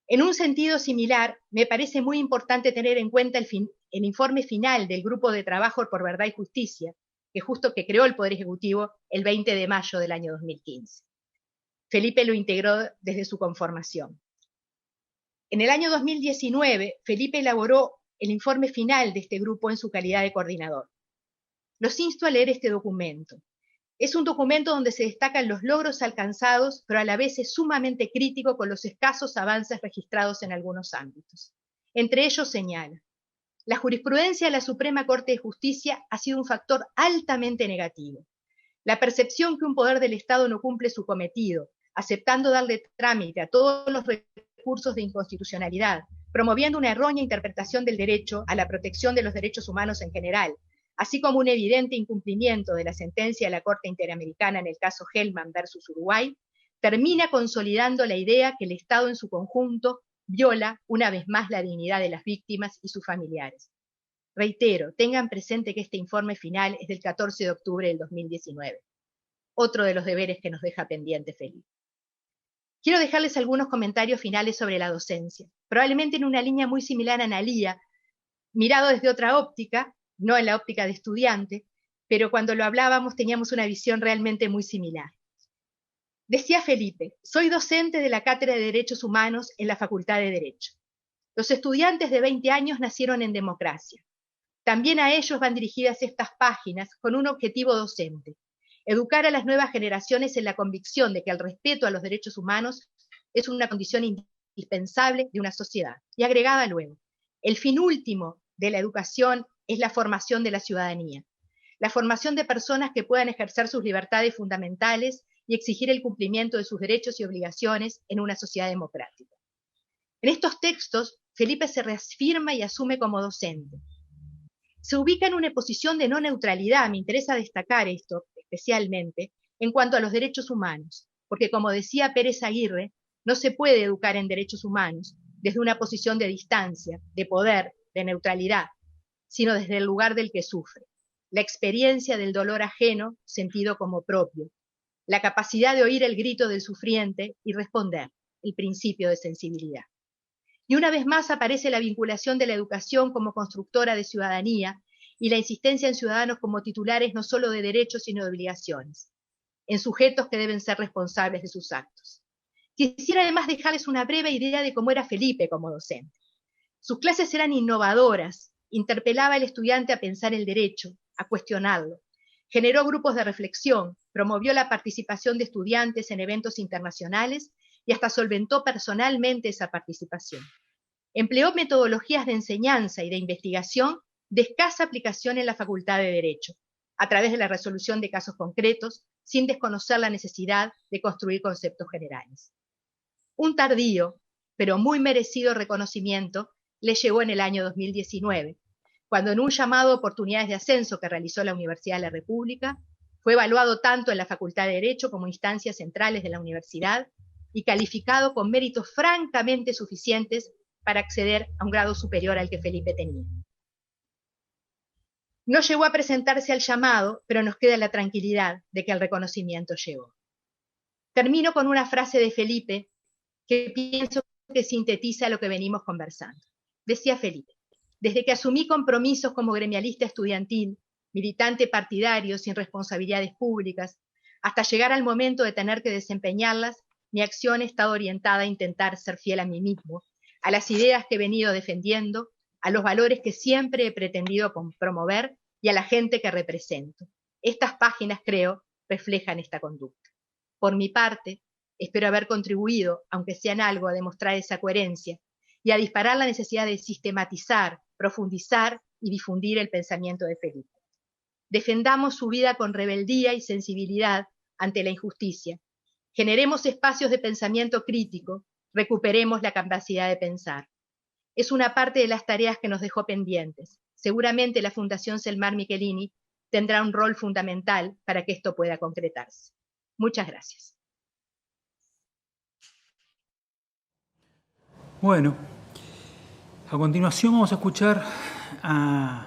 En un sentido similar, me parece muy importante tener en cuenta el informe final del Grupo de Trabajo por Verdad y Justicia, que creó el Poder Ejecutivo el 20 de mayo del año 2015. Felipe lo integró desde su conformación. En el año 2019, Felipe elaboró el informe final de este grupo en su calidad de coordinador. Los insto a leer este documento. Es un documento donde se destacan los logros alcanzados, pero a la vez es sumamente crítico con los escasos avances registrados en algunos ámbitos. Entre ellos señala: la jurisprudencia de la Suprema Corte de Justicia ha sido un factor altamente negativo. La percepción que un poder del Estado no cumple su cometido, aceptando darle trámite a todos los recursos de inconstitucionalidad, promoviendo una errónea interpretación del derecho a la protección de los derechos humanos en general, así como un evidente incumplimiento de la sentencia de la Corte Interamericana en el caso Hellman versus Uruguay, termina consolidando la idea que el Estado en su conjunto viola una vez más la dignidad de las víctimas y sus familiares. Reitero, tengan presente que este informe final es del 14 de octubre del 2019. Otro de los deberes que nos deja pendiente Felipe. Quiero dejarles algunos comentarios finales sobre la docencia, probablemente en una línea muy similar a Analía, mirado desde otra óptica, no en la óptica de estudiante, pero cuando lo hablábamos teníamos una visión realmente muy similar. Decía Felipe: soy docente de la Cátedra de Derechos Humanos en la Facultad de Derecho. Los estudiantes de 20 años nacieron en democracia. También a ellos van dirigidas estas páginas con un objetivo docente: educar a las nuevas generaciones en la convicción de que el respeto a los derechos humanos es una condición indispensable de una sociedad. Y agregaba luego: el fin último de la educación es la formación de la ciudadanía, la formación de personas que puedan ejercer sus libertades fundamentales y exigir el cumplimiento de sus derechos y obligaciones en una sociedad democrática. En estos textos, Felipe se reafirma y asume como docente. Se ubica en una posición de no neutralidad, me interesa destacar esto especialmente, en cuanto a los derechos humanos, porque como decía Pérez Aguirre, no se puede educar en derechos humanos desde una posición de distancia, de poder, de neutralidad, sino desde el lugar del que sufre, la experiencia del dolor ajeno sentido como propio, la capacidad de oír el grito del sufriente y responder, el principio de sensibilidad. Y una vez más aparece la vinculación de la educación como constructora de ciudadanía y la insistencia en ciudadanos como titulares no solo de derechos sino de obligaciones, en sujetos que deben ser responsables de sus actos. Quisiera además dejarles una breve idea de cómo era Felipe como docente. Sus clases eran innovadoras, interpelaba al estudiante a pensar el derecho, a cuestionarlo, generó grupos de reflexión, promovió la participación de estudiantes en eventos internacionales y hasta solventó personalmente esa participación. Empleó metodologías de enseñanza y de investigación de escasa aplicación en la Facultad de Derecho, a través de la resolución de casos concretos, sin desconocer la necesidad de construir conceptos generales. Un tardío, pero muy merecido reconocimiento le llegó en el año 2019, cuando en un llamado a oportunidades de ascenso que realizó la Universidad de la República, fue evaluado tanto en la Facultad de Derecho como instancias centrales de la universidad y calificado con méritos francamente suficientes para acceder a un grado superior al que Felipe tenía. No llegó a presentarse al llamado, pero nos queda la tranquilidad de que el reconocimiento llegó. Termino con una frase de Felipe que pienso que sintetiza lo que venimos conversando. Decía Felipe: desde que asumí compromisos como gremialista estudiantil, militante partidario sin responsabilidades públicas, hasta llegar al momento de tener que desempeñarlas, mi acción ha estado orientada a intentar ser fiel a mí mismo, a las ideas que he venido defendiendo, a los valores que siempre he pretendido promover y a la gente que represento. Estas páginas, creo, reflejan esta conducta. Por mi parte, espero haber contribuido, aunque sea en algo, a demostrar esa coherencia y a disparar la necesidad de sistematizar, profundizar y difundir el pensamiento de Felipe. Defendamos su vida con rebeldía y sensibilidad ante la injusticia. Generemos espacios de pensamiento crítico, recuperemos la capacidad de pensar. Es una parte de las tareas que nos dejó pendientes. Seguramente la Fundación Selmar Michelini tendrá un rol fundamental para que esto pueda concretarse. Muchas gracias. Bueno, a continuación vamos a escuchar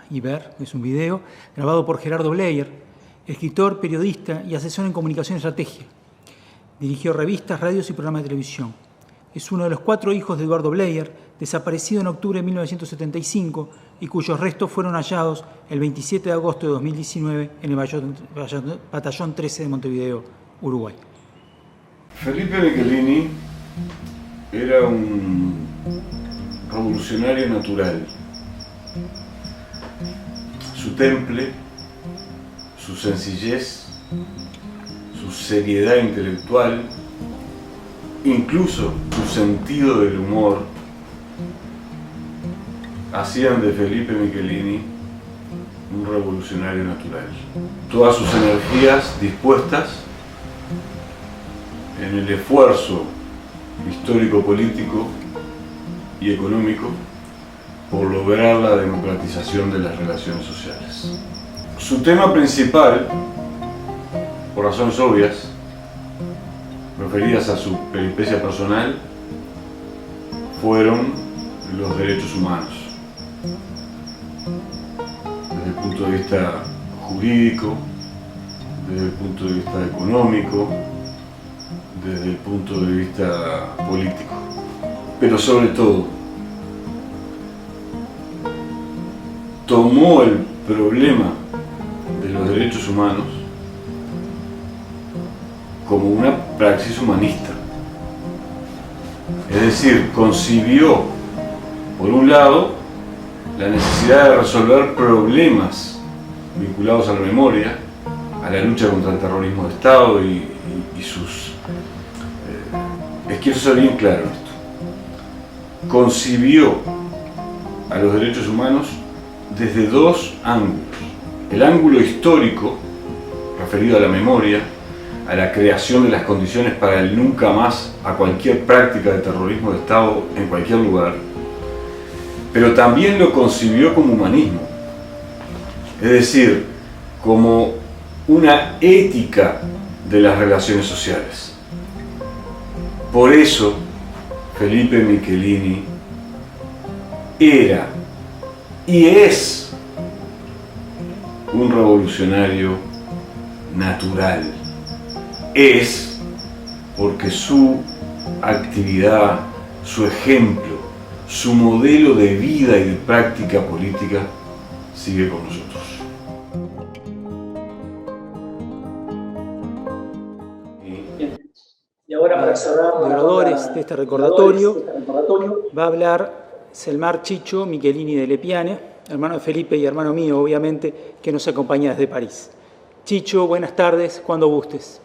y ver, es un video grabado por Gerardo Bleyer, escritor, periodista y asesor en comunicación y estrategia. Dirigió revistas, radios y programas de televisión. Es uno de los 4 hijos de Eduardo Bleyer, desaparecido en octubre de 1975 y cuyos restos fueron hallados el 27 de agosto de 2019 en el batallón 13 de Montevideo, Uruguay. Felipe Michelini era un revolucionario natural. Su temple, su sencillez, su seriedad intelectual, incluso su sentido del humor, hacían de Felipe Michelini un revolucionario natural. Todas sus energías dispuestas en el esfuerzo histórico-político y económico por lograr la democratización de las relaciones sociales. Su tema principal, por razones obvias, referidas a su peripecia personal, fueron los derechos humanos. Desde el punto de vista jurídico, desde el punto de vista económico, desde el punto de vista político. Pero sobre todo, tomó el problema de los derechos humanos como una praxis humanista. Es decir, concibió, por un lado, la necesidad de resolver problemas vinculados a la memoria, a la lucha contra el terrorismo de Estado y sus... quiero ser bien claro en esto. Concibió a los derechos humanos desde 2 ángulos. El ángulo histórico, referido a la memoria, a la creación de las condiciones para el nunca más a cualquier práctica de terrorismo de Estado en cualquier lugar, pero también lo concibió como humanismo, es decir, como una ética de las relaciones sociales. Por eso, Felipe Michelini era y es un revolucionario natural. Es porque su actividad, su ejemplo, su modelo de vida y de práctica política sigue con nosotros. Y ahora, para cerrar, de oradores de este recordatorio, va a hablar Selmar Chicho Michelini de Lepiane, hermano de Felipe y hermano mío, obviamente, que nos acompaña desde París. Chicho, buenas tardes, cuando gustes.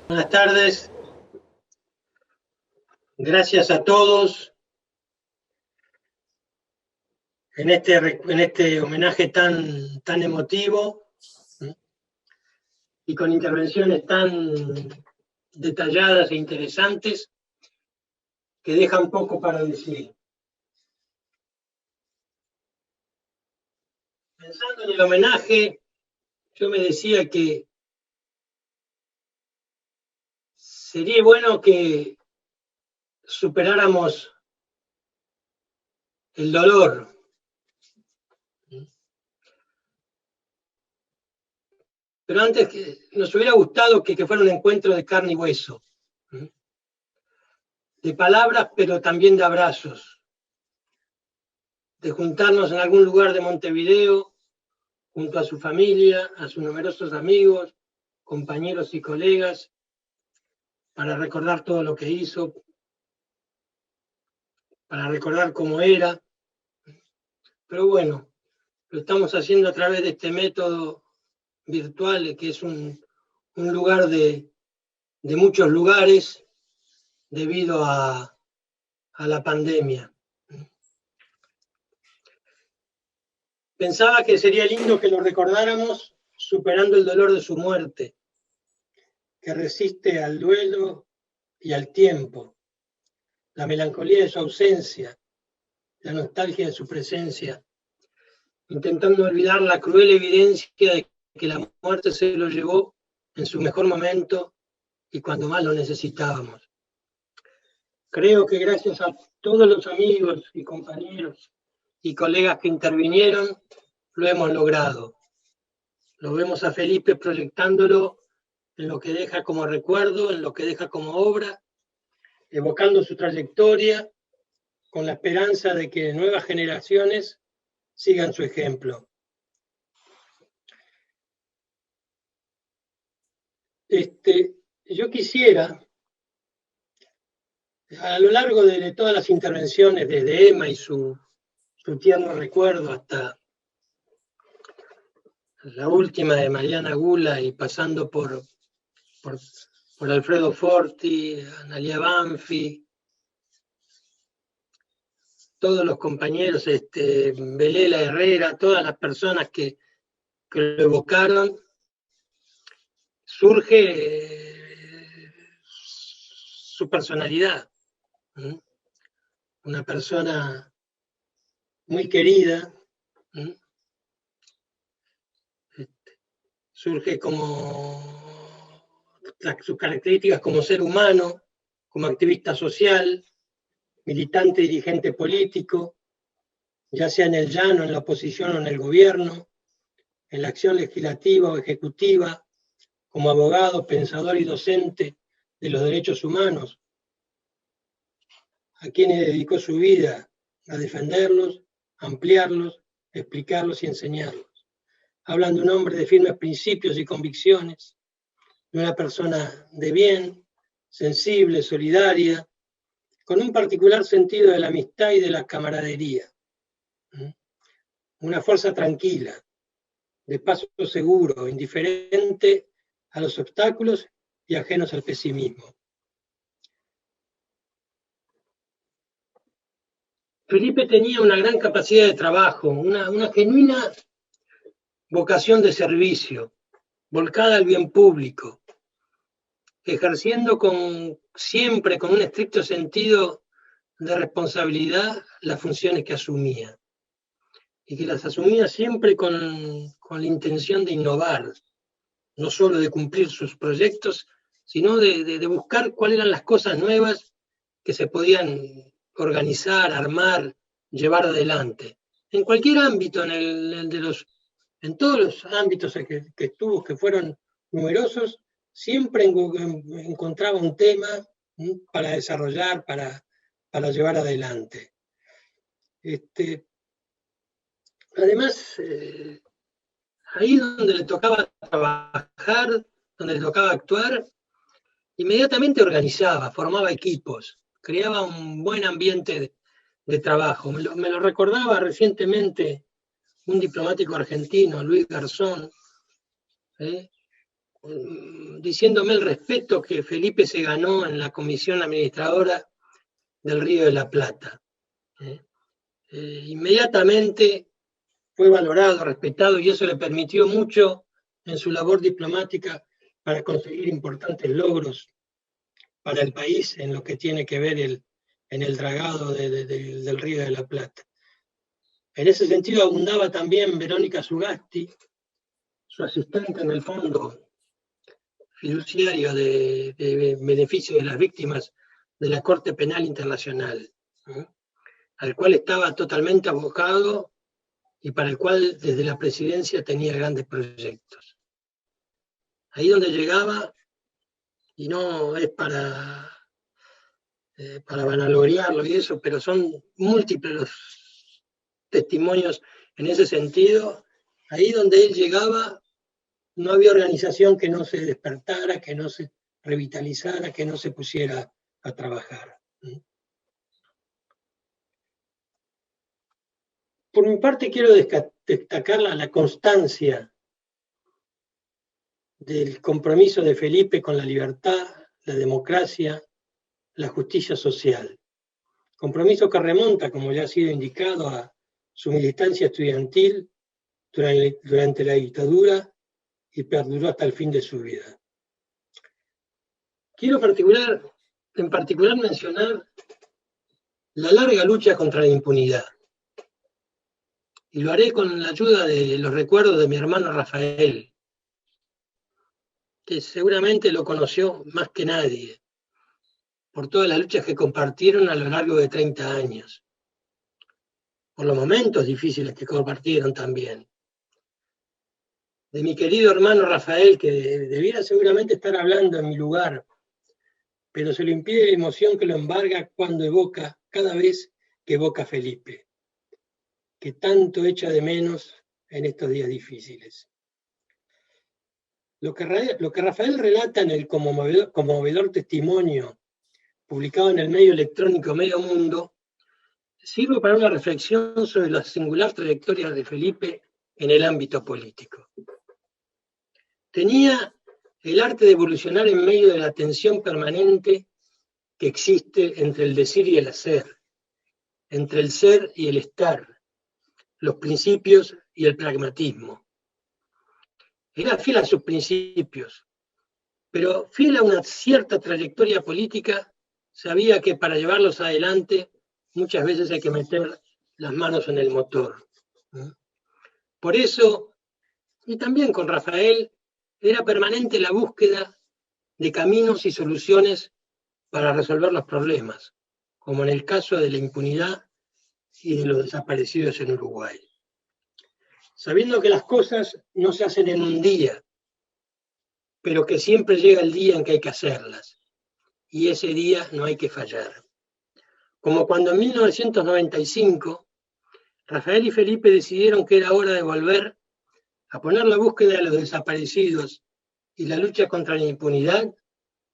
Buenas tardes. Gracias a todos en este homenaje tan emotivo y con intervenciones tan detalladas e interesantes. que dejan poco para decir. Pensando en el homenaje, yo me decía que sería bueno que superáramos el dolor. Pero antes que nos hubiera gustado que fuera un encuentro de carne y hueso, de palabras, pero también de abrazos, de juntarnos en algún lugar de Montevideo, junto a su familia, a sus numerosos amigos, compañeros y colegas, para recordar todo lo que hizo, para recordar cómo era. Pero bueno, lo estamos haciendo a través de este método virtual, que es un lugar de muchos lugares debido a la pandemia. Pensaba que sería lindo que lo recordáramos superando el dolor de su muerte, que resiste al duelo y al tiempo, la melancolía de su ausencia, la nostalgia de su presencia, intentando olvidar la cruel evidencia de que la muerte se lo llevó en su mejor momento y cuando más lo necesitábamos. Creo que gracias a todos los amigos y compañeros y colegas que intervinieron, lo hemos logrado. Lo vemos a Felipe proyectándolo en lo que deja como recuerdo, en lo que deja como obra, evocando su trayectoria, con la esperanza de que nuevas generaciones sigan su ejemplo. Yo quisiera, a lo largo de todas las intervenciones, desde Emma y su tierno recuerdo hasta la última de Mariana Gula y pasando por Alfredo Forti, Analia Banfi, todos los compañeros, Belela Herrera, todas las personas que lo evocaron, surge su personalidad. Una persona muy querida, surge como sus características como ser humano, como activista social, militante, dirigente político, ya sea en el llano, en la oposición o en el gobierno, en la acción legislativa o ejecutiva, como abogado, pensador y docente de los derechos humanos, a quienes dedicó su vida a defenderlos, ampliarlos, explicarlos y enseñarlos. Hablan de un hombre de firmes principios y convicciones, de una persona de bien, sensible, solidaria, con un particular sentido de la amistad y de la camaradería. Una fuerza tranquila, de paso seguro, indiferente a los obstáculos y ajenos al pesimismo. Felipe tenía una gran capacidad de trabajo, una genuina vocación de servicio, volcada al bien público, ejerciendo siempre con un estricto sentido de responsabilidad las funciones que asumía, y que las asumía siempre con la intención de innovar, no solo de cumplir sus proyectos, sino de buscar cuáles eran las cosas nuevas que se podían organizar, armar, llevar adelante. En cualquier ámbito, en todos los ámbitos que estuvo, que fueron numerosos, siempre encontraba un tema para desarrollar, para llevar adelante. Además, ahí donde le tocaba trabajar, donde le tocaba actuar, inmediatamente organizaba, formaba equipos, creaba un buen ambiente de trabajo. Me lo recordaba recientemente un diplomático argentino, Luis Garzón, diciéndome el respeto que Felipe se ganó en la comisión administradora del Río de la Plata. Inmediatamente fue valorado, respetado, y eso le permitió mucho en su labor diplomática para conseguir importantes logros para el país en lo que tiene que ver en el dragado del Río de la Plata. En ese sentido abundaba también Verónica Sugasti, su asistente en el fondo fiduciario de beneficio de las víctimas de la Corte Penal Internacional, al cual estaba totalmente abocado y para el cual desde la presidencia tenía grandes proyectos. Ahí donde llegaba, y no es para vanagloriarlo y eso, pero son múltiples los testimonios en ese sentido. Ahí donde él llegaba no había organización que no se despertara, que no se revitalizara, que no se pusiera a trabajar. Por mi parte quiero destacar la constancia del compromiso de Felipe con la libertad, la democracia, la justicia social. Compromiso que remonta, como ya ha sido indicado, a su militancia estudiantil durante la dictadura y perduró hasta el fin de su vida. Quiero en particular mencionar la larga lucha contra la impunidad. Y lo haré con la ayuda de los recuerdos de mi hermano Rafael, que seguramente lo conoció más que nadie, por todas las luchas que compartieron a lo largo de 30 años, por los momentos difíciles que compartieron también. De mi querido hermano Rafael, que debiera seguramente estar hablando en mi lugar, pero se lo impide la emoción que lo embarga cuando evoca, cada vez que evoca a Felipe, que tanto echa de menos en estos días difíciles. Lo que Rafael relata en el conmovedor testimonio publicado en el medio electrónico Medio Mundo sirve para una reflexión sobre la singular trayectoria de Felipe en el ámbito político. Tenía el arte de evolucionar en medio de la tensión permanente que existe entre el decir y el hacer, entre el ser y el estar, los principios y el pragmatismo. Era fiel a sus principios, pero fiel a una cierta trayectoria política, sabía que para llevarlos adelante muchas veces hay que meter las manos en el motor. Por eso, y también con Rafael, era permanente la búsqueda de caminos y soluciones para resolver los problemas, como en el caso de la impunidad y de los desaparecidos en Uruguay. Sabiendo que las cosas no se hacen en un día, pero que siempre llega el día en que hay que hacerlas, y ese día no hay que fallar. Como cuando en 1995, Rafael y Felipe decidieron que era hora de volver a poner la búsqueda de los desaparecidos y la lucha contra la impunidad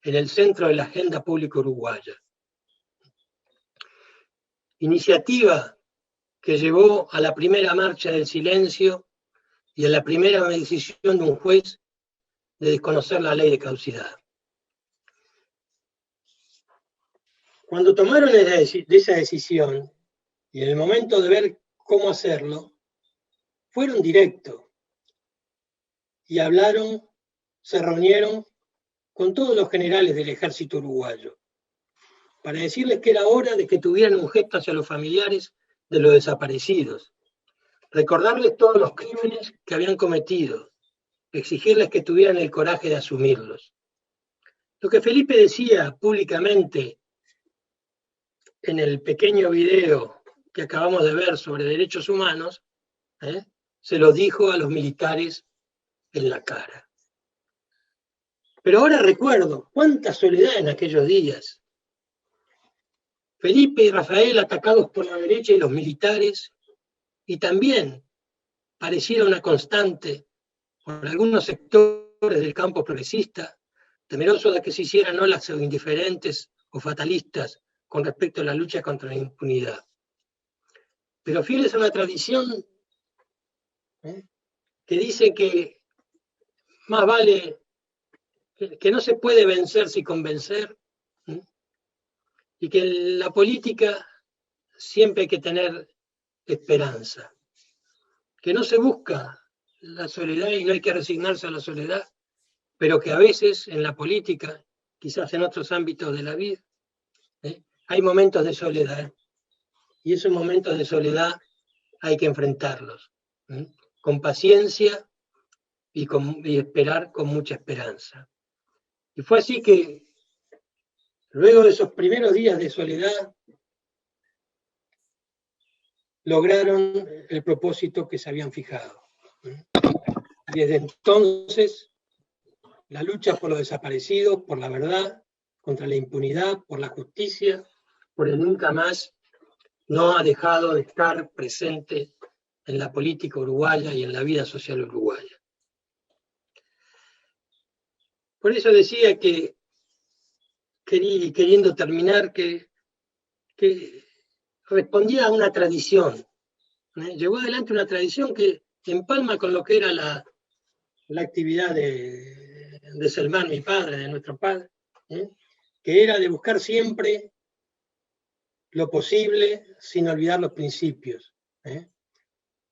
en el centro de la agenda pública uruguaya. Iniciativa que llevó a la primera marcha del silencio y a la primera decisión de un juez de desconocer la ley de caducidad. Cuando tomaron esa decisión, y en el momento de ver cómo hacerlo, fueron directos y hablaron, se reunieron con todos los generales del ejército uruguayo para decirles que era hora de que tuvieran un gesto hacia los familiares de los desaparecidos, recordarles todos los crímenes que habían cometido, exigirles que tuvieran el coraje de asumirlos. Lo que Felipe decía públicamente en el pequeño video que acabamos de ver sobre derechos humanos, se lo dijo a los militares en la cara. Pero ahora recuerdo cuánta soledad en aquellos días. Felipe y Rafael atacados por la derecha y los militares, y también pareciera una constante por algunos sectores del campo progresista, temerosos de que se hicieran olas o indiferentes o fatalistas con respecto a la lucha contra la impunidad. Pero fieles a una tradición que dice que más vale que no se puede vencer sin convencer, y que en la política siempre hay que tener esperanza, que no se busca la soledad y no hay que resignarse a la soledad, pero que a veces en la política, quizás en otros ámbitos de la vida, hay momentos de soledad, y esos momentos de soledad hay que enfrentarlos, con paciencia y esperar con mucha esperanza. Y fue así que, luego de esos primeros días de soledad, lograron el propósito que se habían fijado. Desde entonces, la lucha por los desaparecidos, por la verdad, contra la impunidad, por la justicia, por el nunca más, no ha dejado de estar presente en la política uruguaya y en la vida social uruguaya. Por eso decía que, queriendo terminar, que respondía a una tradición. Llevó adelante una tradición que empalma con lo que era la actividad de Selmán, mi padre, de nuestro padre, que era de buscar siempre lo posible sin olvidar los principios.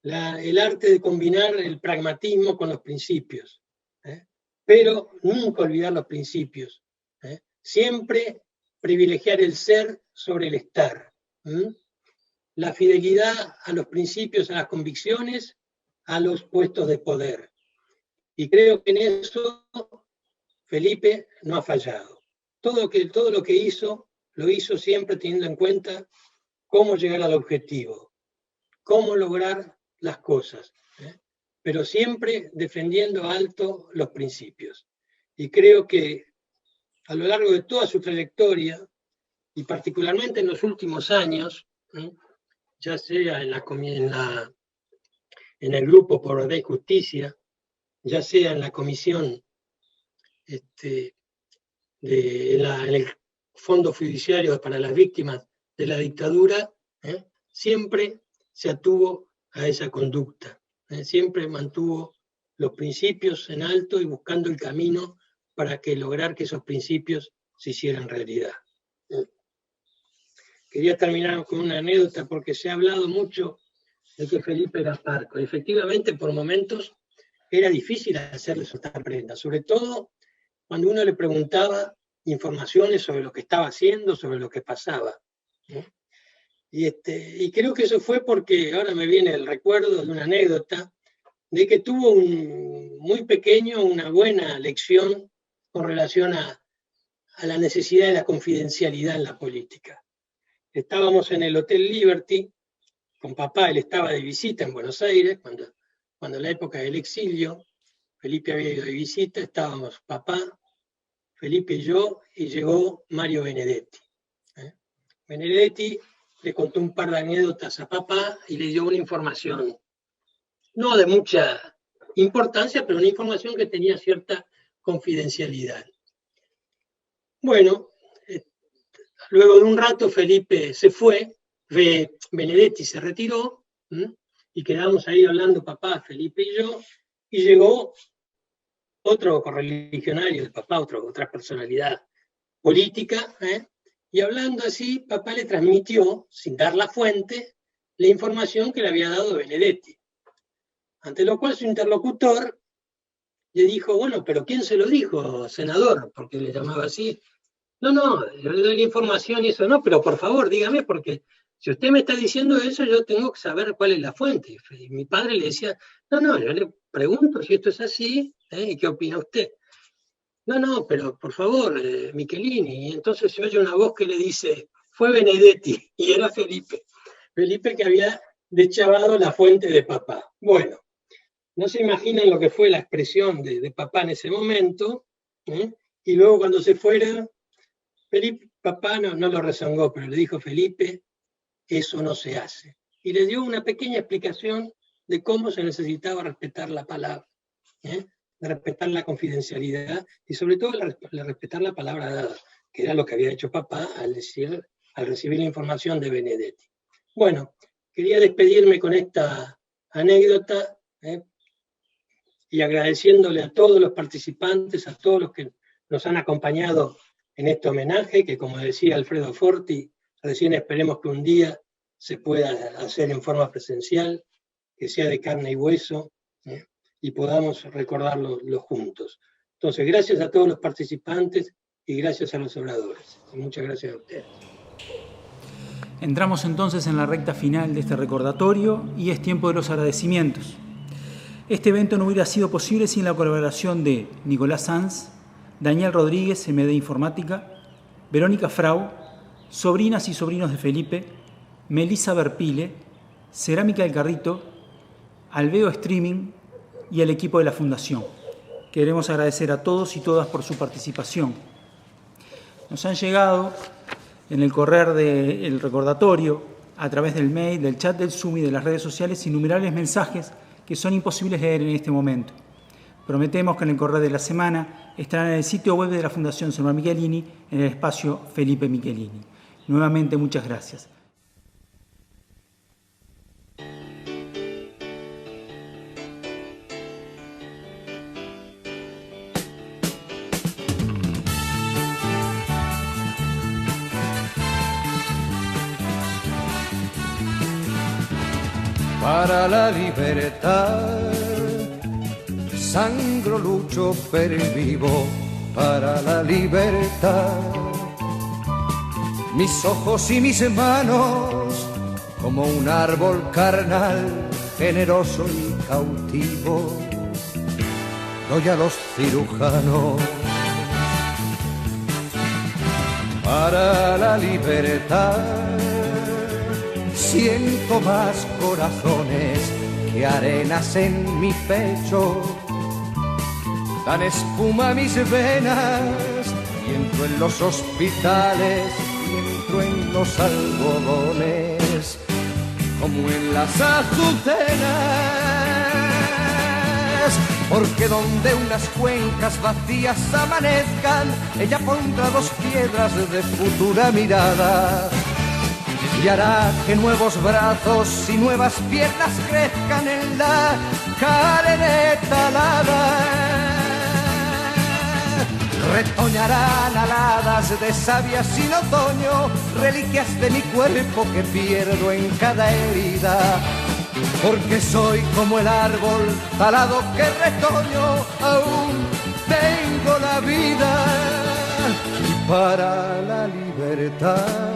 El arte de combinar el pragmatismo con los principios, pero nunca olvidar los principios. Siempre privilegiar el ser sobre el estar. La fidelidad a los principios, a las convicciones, a los puestos de poder. Y creo que en eso Felipe no ha fallado. Todo lo que hizo, lo hizo siempre teniendo en cuenta cómo llegar al objetivo, cómo lograr las cosas, pero siempre defendiendo alto los principios. Y creo que a lo largo de toda su trayectoria, y particularmente en los últimos años, ya sea en el Grupo por Verdad y Justicia, ya sea en la comisión en el Fondo Fiduciario para las Víctimas de la Dictadura, siempre se atuvo a esa conducta, siempre mantuvo los principios en alto y buscando el camino para lograr que esos principios se hicieran realidad. Quería terminar con una anécdota porque se ha hablado mucho de que Felipe era parco. Efectivamente, por momentos era difícil hacerle soltar prenda, sobre todo cuando uno le preguntaba informaciones sobre lo que estaba haciendo, sobre lo que pasaba. Y creo que eso fue porque, ahora me viene el recuerdo de una anécdota, de que tuvo muy pequeño una buena lección con relación a la necesidad de la confidencialidad en la política. Estábamos en el Hotel Liberty, con papá, él estaba de visita en Buenos Aires, cuando en la época del exilio, Felipe había ido de visita, estábamos papá, Felipe y yo, y llegó Mario Benedetti. Benedetti le contó un par de anécdotas a papá y le dio una información, no de mucha importancia, pero una información que tenía cierta confidencialidad. Bueno, luego de un rato Felipe se fue, Benedetti se retiró, y quedamos ahí hablando papá, Felipe y yo, y llegó otro correligionario del papá, otra personalidad política, y hablando así, papá le transmitió, sin dar la fuente, la información que le había dado Benedetti. Ante lo cual su interlocutor le dijo, bueno, pero ¿quién se lo dijo, senador? Porque le llamaba así. No, yo le doy la información y eso no, pero por favor dígame, porque si usted me está diciendo eso, yo tengo que saber cuál es la fuente. Y mi padre le decía, no, yo le pregunto si esto es así, ¿y qué opina usted? No, pero por favor, Michelini. Y entonces se oye una voz que le dice, fue Benedetti, y era Felipe que había deschavado la fuente de papá. Bueno, no se imaginan lo que fue la expresión de papá en ese momento, y luego cuando se fuera, papá no lo rezongó, pero le dijo, Felipe, eso no se hace. Y le dio una pequeña explicación de cómo se necesitaba respetar la palabra, de respetar la confidencialidad y sobre todo respetar la palabra dada, que era lo que había hecho papá al recibir la información de Benedetti. Bueno, quería despedirme con esta anécdota y agradeciéndole a todos los participantes, a todos los que nos han acompañado en este homenaje, que como decía Alfredo Forti, recién esperemos que un día se pueda hacer en forma presencial, que sea de carne y hueso, y podamos recordarlo juntos. Entonces, gracias a todos los participantes y gracias a los oradores. Y muchas gracias a ustedes. Entramos entonces en la recta final de este recordatorio y es tiempo de los agradecimientos. Este evento no hubiera sido posible sin la colaboración de Nicolás Sanz, Daniel Rodríguez, MD Informática, Verónica Frau, sobrinas y sobrinos de Felipe, Melissa Berpile, Cerámica del Carrito, Alveo Streaming y el equipo de la Fundación. Queremos agradecer a todos y todas por su participación. Nos han llegado en el correr del recordatorio, a través del mail, del chat del Zoom y de las redes sociales, innumerables mensajes que son imposibles de leer en este momento. Prometemos que en el correr de la semana estarán en el sitio web de la Fundación Selmar Michelini, en el espacio Felipe Michelini. Nuevamente, muchas gracias. Para la libertad, sangro, lucho, pervivo para la libertad. Mis ojos y mis manos, como un árbol carnal, generoso y cautivo, doy a los cirujanos. Para la libertad, siento más corazones que arenas en mi pecho. Dan espuma a mis venas y entro en los hospitales y entro en los algodones como en las azucenas. Porque donde unas cuencas vacías amanezcan, ella pondrá dos piedras de futura mirada y hará que nuevos brazos y nuevas piernas crezcan en la carne talada. Retoñarán aladas de savia sin otoño, reliquias de mi cuerpo que pierdo en cada herida. Porque soy como el árbol talado que retoño, aún tengo la vida. Y para la libertad,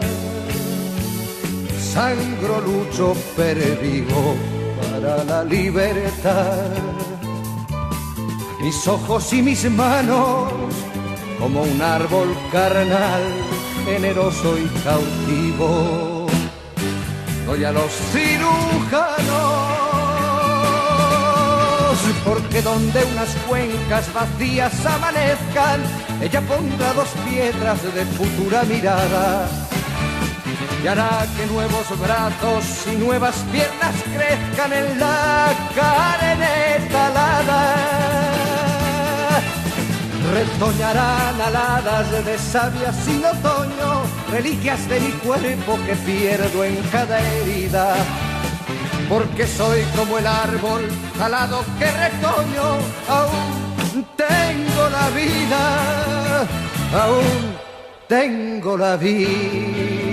sangro, lucho, pervivo para la libertad. Mis ojos y mis manos, como un árbol carnal, generoso y cautivo, doy a los cirujanos. Porque donde unas cuencas vacías amanezcan, ella pondrá dos piedras de futura mirada y hará que nuevos brazos y nuevas piernas crezcan en la carne talada. Retoñarán aladas de savia sin otoño, reliquias de mi cuerpo que pierdo en cada herida. Porque soy como el árbol talado que retoño, aún tengo la vida, aún tengo la vida.